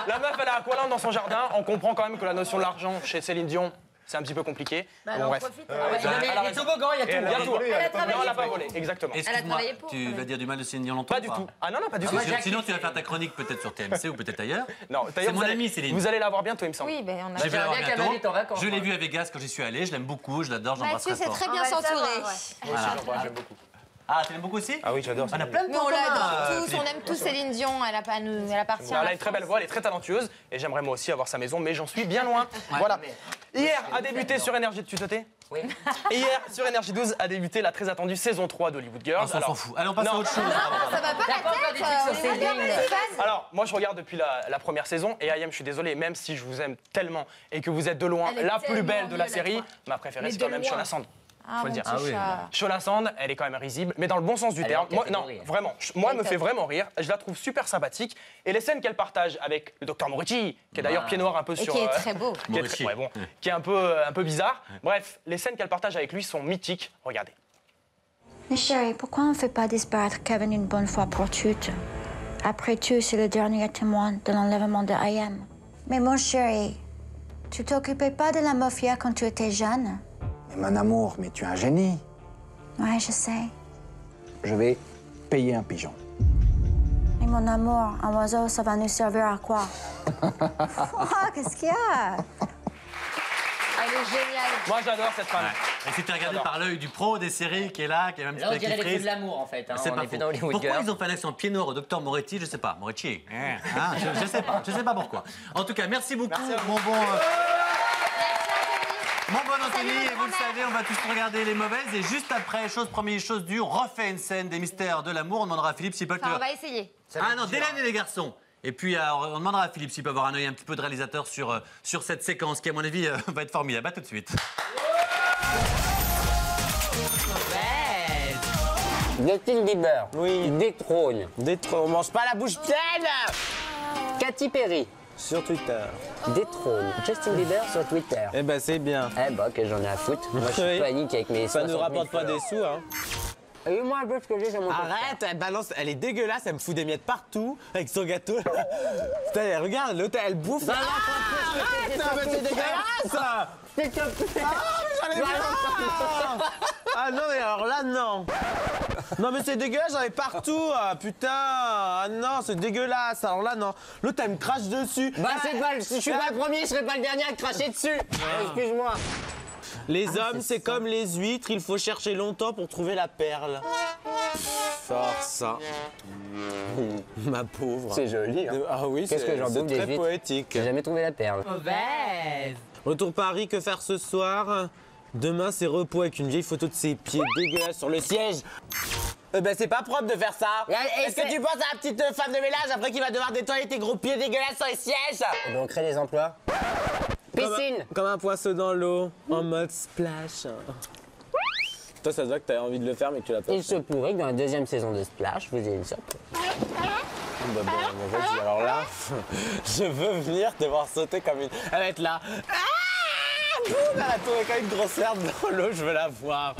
La meuf, elle a Aqualand dans son jardin. On comprend quand même que la notion de l'argent chez Céline Dion, c'est un petit peu compliqué. Bah, bon, bref. profite. Les toboggans, il y a tout. Elle n'a pas volé, exactement. Excuse-moi, tu vas dire du mal de Céline Dion longtemps? Pas du tout. Ah non, pas du tout. Sinon, tu vas faire ta chronique peut-être sur TMC ou peut-être ailleurs. Non, c'est mon amie Céline. Vous allez la voir bientôt, il me semble. Oui, ben on a. Je vais la voir bientôt. Je l'ai vue à Vegas quand j'y suis allé. Je l'aime beaucoup, je l'adore, j'embrasse très fort. Mathieu, c'est très bien s'entourer. Moi, j'aime beaucoup. Ah, tu l'aimes beaucoup aussi? Ah oui, j'adore. On a plein de Mais on l'adore tous, on aime tous Céline Dion, elle appartient. Elle a une très belle voix, elle est très talentueuse et j'aimerais moi aussi avoir sa maison, mais j'en suis bien loin. Voilà. Hier a débuté sur Énergie, tu sautais? Oui. Hier, sur Énergie 12 a débuté la très attendue saison 3 d'Hollywood Girls. On s'en fout. Allez, on passe à autre chose. Ça va pas la tête. Alors, moi, je regarde depuis la première saison et Ayem, je suis désolé, même si je vous aime tellement et que vous êtes de loin la plus belle de la série, ma préférée, c'est quand même Shona Sand. Faut le dire. Shona Sand, elle est quand même risible, mais dans le bon sens du terme. Moi, non, vraiment. Moi, elle me fait vraiment rire. Je la trouve super sympathique. Et les scènes qu'elle partage avec le docteur Morucci, qui est d'ailleurs pied noir un peu sur. Qui est très beau. Qui est un peu bizarre. Bref, les scènes qu'elle partage avec lui sont mythiques. Regardez. Mais chérie, pourquoi on ne fait pas disparaître Kevin une bonne fois pour toutes? Après tout, c'est le dernier témoin de l'enlèvement de Ayem. Mais mon chéri, tu t'occupais pas de la mafia quand tu étais jeune? Mais mon amour, mais tu es un génie. Ouais, je sais. Je vais payer un pigeon. Mais mon amour, un oiseau, ça va nous servir à quoi? Qu'est-ce qu'il y a? Elle est géniale. Moi, j'adore cette femme. Et c'était regardé par l'œil du pro des séries qui est là, qui est même Là, on dirait les feux de l'amour, en fait. Hein. C'est on pas est plus faux. dans Hollywood Pourquoi Girls. ils ont fait un accent pied noir au docteur Moretti? Je sais pas. Moretti. Hein, je sais pas. Je sais pas pourquoi. En tout cas, merci beaucoup, mon bon. Mon bon Anthony, et vous le savez, on va tous regarder les mauvaises. Et juste après, première chose dure, on refait une scène des mystères de l'amour. On demandera à Philippe s'il peut Enfin, on va essayer. Ah non, d'Hélène et les garçons. Et puis, on demandera à Philippe s'il peut avoir un œil un petit peu de réalisateur sur cette séquence qui, à mon avis, va être formidable. À tout de suite. Justin Bieber. Oui. Détrône. On mange pas la bouche pleine. Katy Perry. Sur Twitter. Détrône. Justin Bieber sur Twitter. Eh ben c'est bien. Eh ben que j'en ai à foutre. Moi je suis panique avec mes 60 Ça 000 ne rapporte pas des sous, hein. Et moi un peu ce que j'ai sur mon Arrête, elle balance, elle est dégueulasse, elle me fout des miettes partout avec son gâteau. Putain, regarde, l'autre elle bouffe. Arrête, mais c'est dégueulasse. S'il te plaît. Ah, mais j'en ai marre. Ah non, mais alors là, non. Non, mais c'est dégueulasse, j'en ai partout. Ah, putain. Ah non, c'est dégueulasse. Alors là, non. L'autre, elle me crache dessus. Bah, si je suis pas le premier, je serai pas le dernier à te cracher dessus. Excuse-moi. Les hommes, c'est comme les huîtres, il faut chercher longtemps pour trouver la perle. Force. Ma pauvre. C'est joli. Hein. Ah oui, qu'est-ce que j'en bouffe des très huîtres. Poétique. J'ai jamais trouvé la perle. Mauvaise. Retour Paris, que faire ce soir? Demain, c'est repos avec une vieille photo de ses pieds dégueulasses sur le siège. Ben c'est pas propre de faire ça. Est-ce que tu penses à la petite femme de ménage après qui va devoir nettoyer tes gros pieds dégueulasses sur les sièges? Eh ben, on crée des emplois. Piscine. Comme un poisson dans l'eau, en mode splash. Toi, ça se voit que t'avais envie de le faire, mais que tu l'as pas Il se pourrait que dans la deuxième saison de Splash, vous ayez une surprise. Bah, vas-y, alors là, je veux venir te voir sauter comme une... Elle va être là. Ah, boum, elle a tourné comme une grosse herbe dans l'eau, je veux la voir.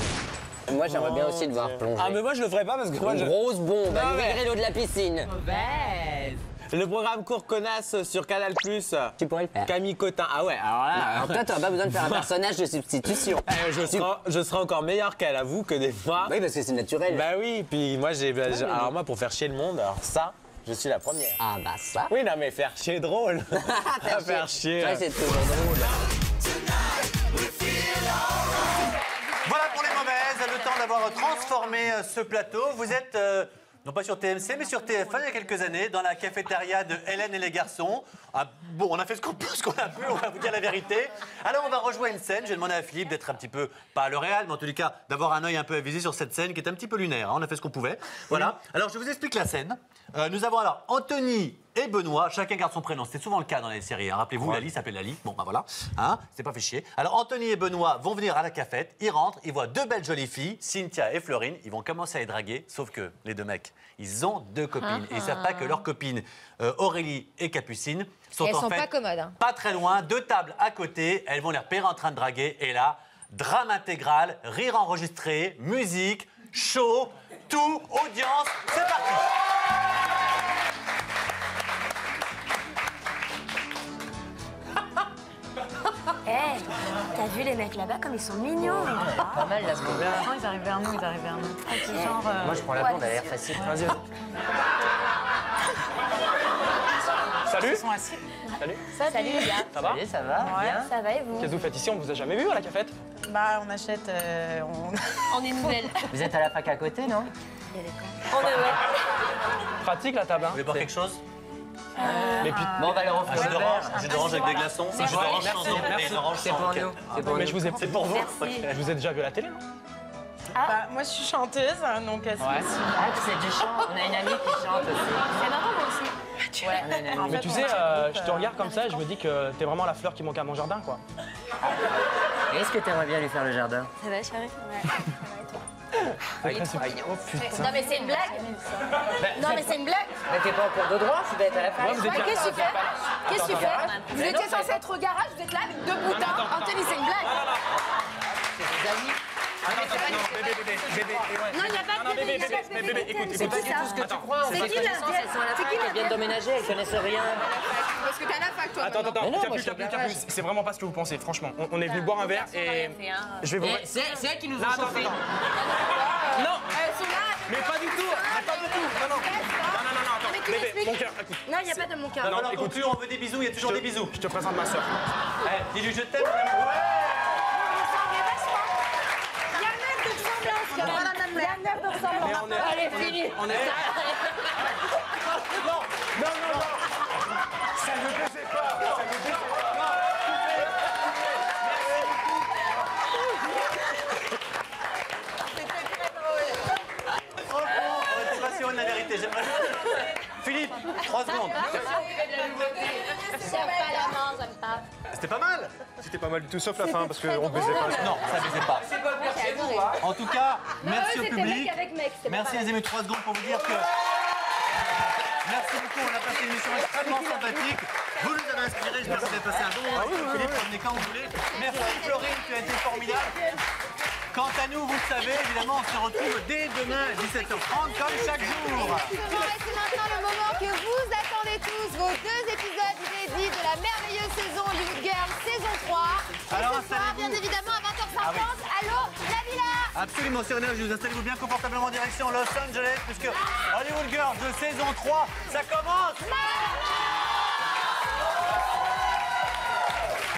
Moi, j'aimerais bien aussi te voir plonger. Ah, mais moi, je le ferais pas parce que moi, Une grosse bombe, elle ouvrirait l'eau de la piscine. Mauvaise. Le programme Court Connasse sur Canal+. Tu pourrais le faire. Camille Cotin. Ah ouais, alors là... Alors toi, t'auras pas besoin de faire un personnage de substitution. Je serai encore meilleur qu'elle, avoue, que des fois. Oui, parce que c'est naturel. Bah oui, puis moi, alors moi, pour faire chier le monde, alors ça, je suis la première. Ah bah ça. Oui, non, mais faire chier drôle. Faire chier. Ouais, c'est toujours drôle. Voilà pour les mauvaises, le temps d'avoir transformé ce plateau. Vous êtes, non pas sur TMC, mais sur TF1 il y a quelques années, dans la cafétéria de Hélène et les garçons. Ah, bon, on a fait ce qu'on a pu, on va vous dire la vérité. Alors on va rejouer une scène, j'ai demandé à Philippe d'être un petit peu, pas le réel, mais en tous les cas, d'avoir un œil un peu avisé sur cette scène qui est un petit peu lunaire. Hein. On a fait ce qu'on pouvait. Voilà. Alors je vous explique la scène. Nous avons alors Anthony et Benoît, chacun garde son prénom. C'était souvent le cas dans les séries. Hein. Rappelez-vous, Lali s'appelle Lali. Bon, bah voilà. Hein, c'est pas fait chier. Alors, Anthony et Benoît vont venir à la cafette. Ils rentrent, ils voient deux belles jolies filles, Cynthia et Florine. Ils vont commencer à les draguer. Sauf que les deux mecs, ils ont deux copines. Et ils savent pas que leurs copines, Aurélie et Capucine, sont elles en sont fait pas commodes. Hein. pas très loin, deux tables à côté. Elles vont les repérer en train de draguer. Et là, drame intégral, rire enregistré, musique, show, tout, audience. C'est parti. Hey, t'as vu les mecs là-bas comme ils sont mignons? Pas mal là ce qu'on Non, ils arrivent vers nous, ils arrivent vers nous. Ok, genre. Moi je prends la blonde, elle a l'air facile. Vas-y. Salut. Ils sont assis. Salut. Salut les gars. Ça va? Salut, ça va? Bien. Ça va et vous? Qu'est-ce que vous faites ici? On vous a jamais vu à la cafette? Bah, on achète. On est nouvelles. Vous êtes à la fac à côté, non? On est ouais. Pratique la table. Hein. Vous voulez boire quelque chose? Mais puis... Bon, on va leur offrir le verre. Jus d'orange avec des glaçons. Jus d'orange sans eau et orange C'est sans pour coca. nous. C'est pour Mais nous. je vous ai... C'est pour vous. Merci. Je vous ai déjà vu à la télé, non? Bah, moi, je suis chanteuse, donc c'est Ah, tu sais du chant. On a une amie qui chante aussi. C'est marrant moi aussi. Ouais, on a une amie. Mais tu sais, je te regarde comme ça et je me dis que t'es vraiment la fleur qui manque à mon jardin, quoi. Est-ce que t'aimerais bien lui faire le jardin? Ça va chérie? Avec la super- Oh putain. Non mais c'est une blague. Non mais c'est une blague. Mais t'es pas en cours de droit, tu vas être à la fac. Ouais, vous étiez- Qu'est-ce que tu fais? Qu'est-ce que tu fais? Vous étiez censé être au garage, vous êtes là avec deux boutins. Anthony, c'est une blague. C'est des amis. Ah non, bébé, bébé. Non, il n'y a pas de bébé. Bébé, écoute. C'est pas du tout ce que tu crois. C'est qui elles sont à la fac, elles viennent d'emménager, elles connaissent rien. Parce que t'es à la fac, toi. Attends, Mais non, moi, je suis plus. garage. C'est vraiment pas ce que vous pensez, franchement. On est venu boire un verre et je vais vous. C'est elles qui nous Non, ont attends. chauffé. Non, Elles sont là. mais pas du tout. Non, attends. Bébé, mon cœur, écoute. Non, il n'y a pas de mon cœur. Non, alors conclure, on veut des bisous, il y a toujours des bisous. Je te présente ma soeur. Dis-lui je t'aime, mon amour. Il y a un mec de ressemblance. Il y a un mec de ressemblance. Allez, fini. On est. Non. Ça ne me plaisait pas. De la vérité, j'aimerais. Philippe, 3 secondes. C'est pas la main, j'aime pas. C'était pas mal. C'était pas mal du tout, sauf la fin, parce qu'on baisait pas. Non, ça baisait pas. C'est pas bien chez vous, hein. En tout cas, merci au C'était public. mec avec mec. Merci les amis, 3 secondes pour vous dire que. Merci beaucoup, on a passé une émission extrêmement sympathique. Vous nous avez inspiré, j'espère que vous avez passé un bon moment. Philippe, revenez quand vous voulez. Merci Florine, tu as été formidable. Quant à nous, vous le savez, évidemment, on se retrouve dès demain à 17h30, comme chaque jour. Exactement, et c'est maintenant le moment que vous attendez tous, vos 2 épisodes inédits de la merveilleuse saison Hollywood Girls saison 3. Et Alors, ce soir, bien évidemment, à 20h50, allô, la villa. Absolument, sur Énergie, vous installez-vous bien confortablement en direction Los Angeles, puisque Hollywood Girls de saison 3, ça commence.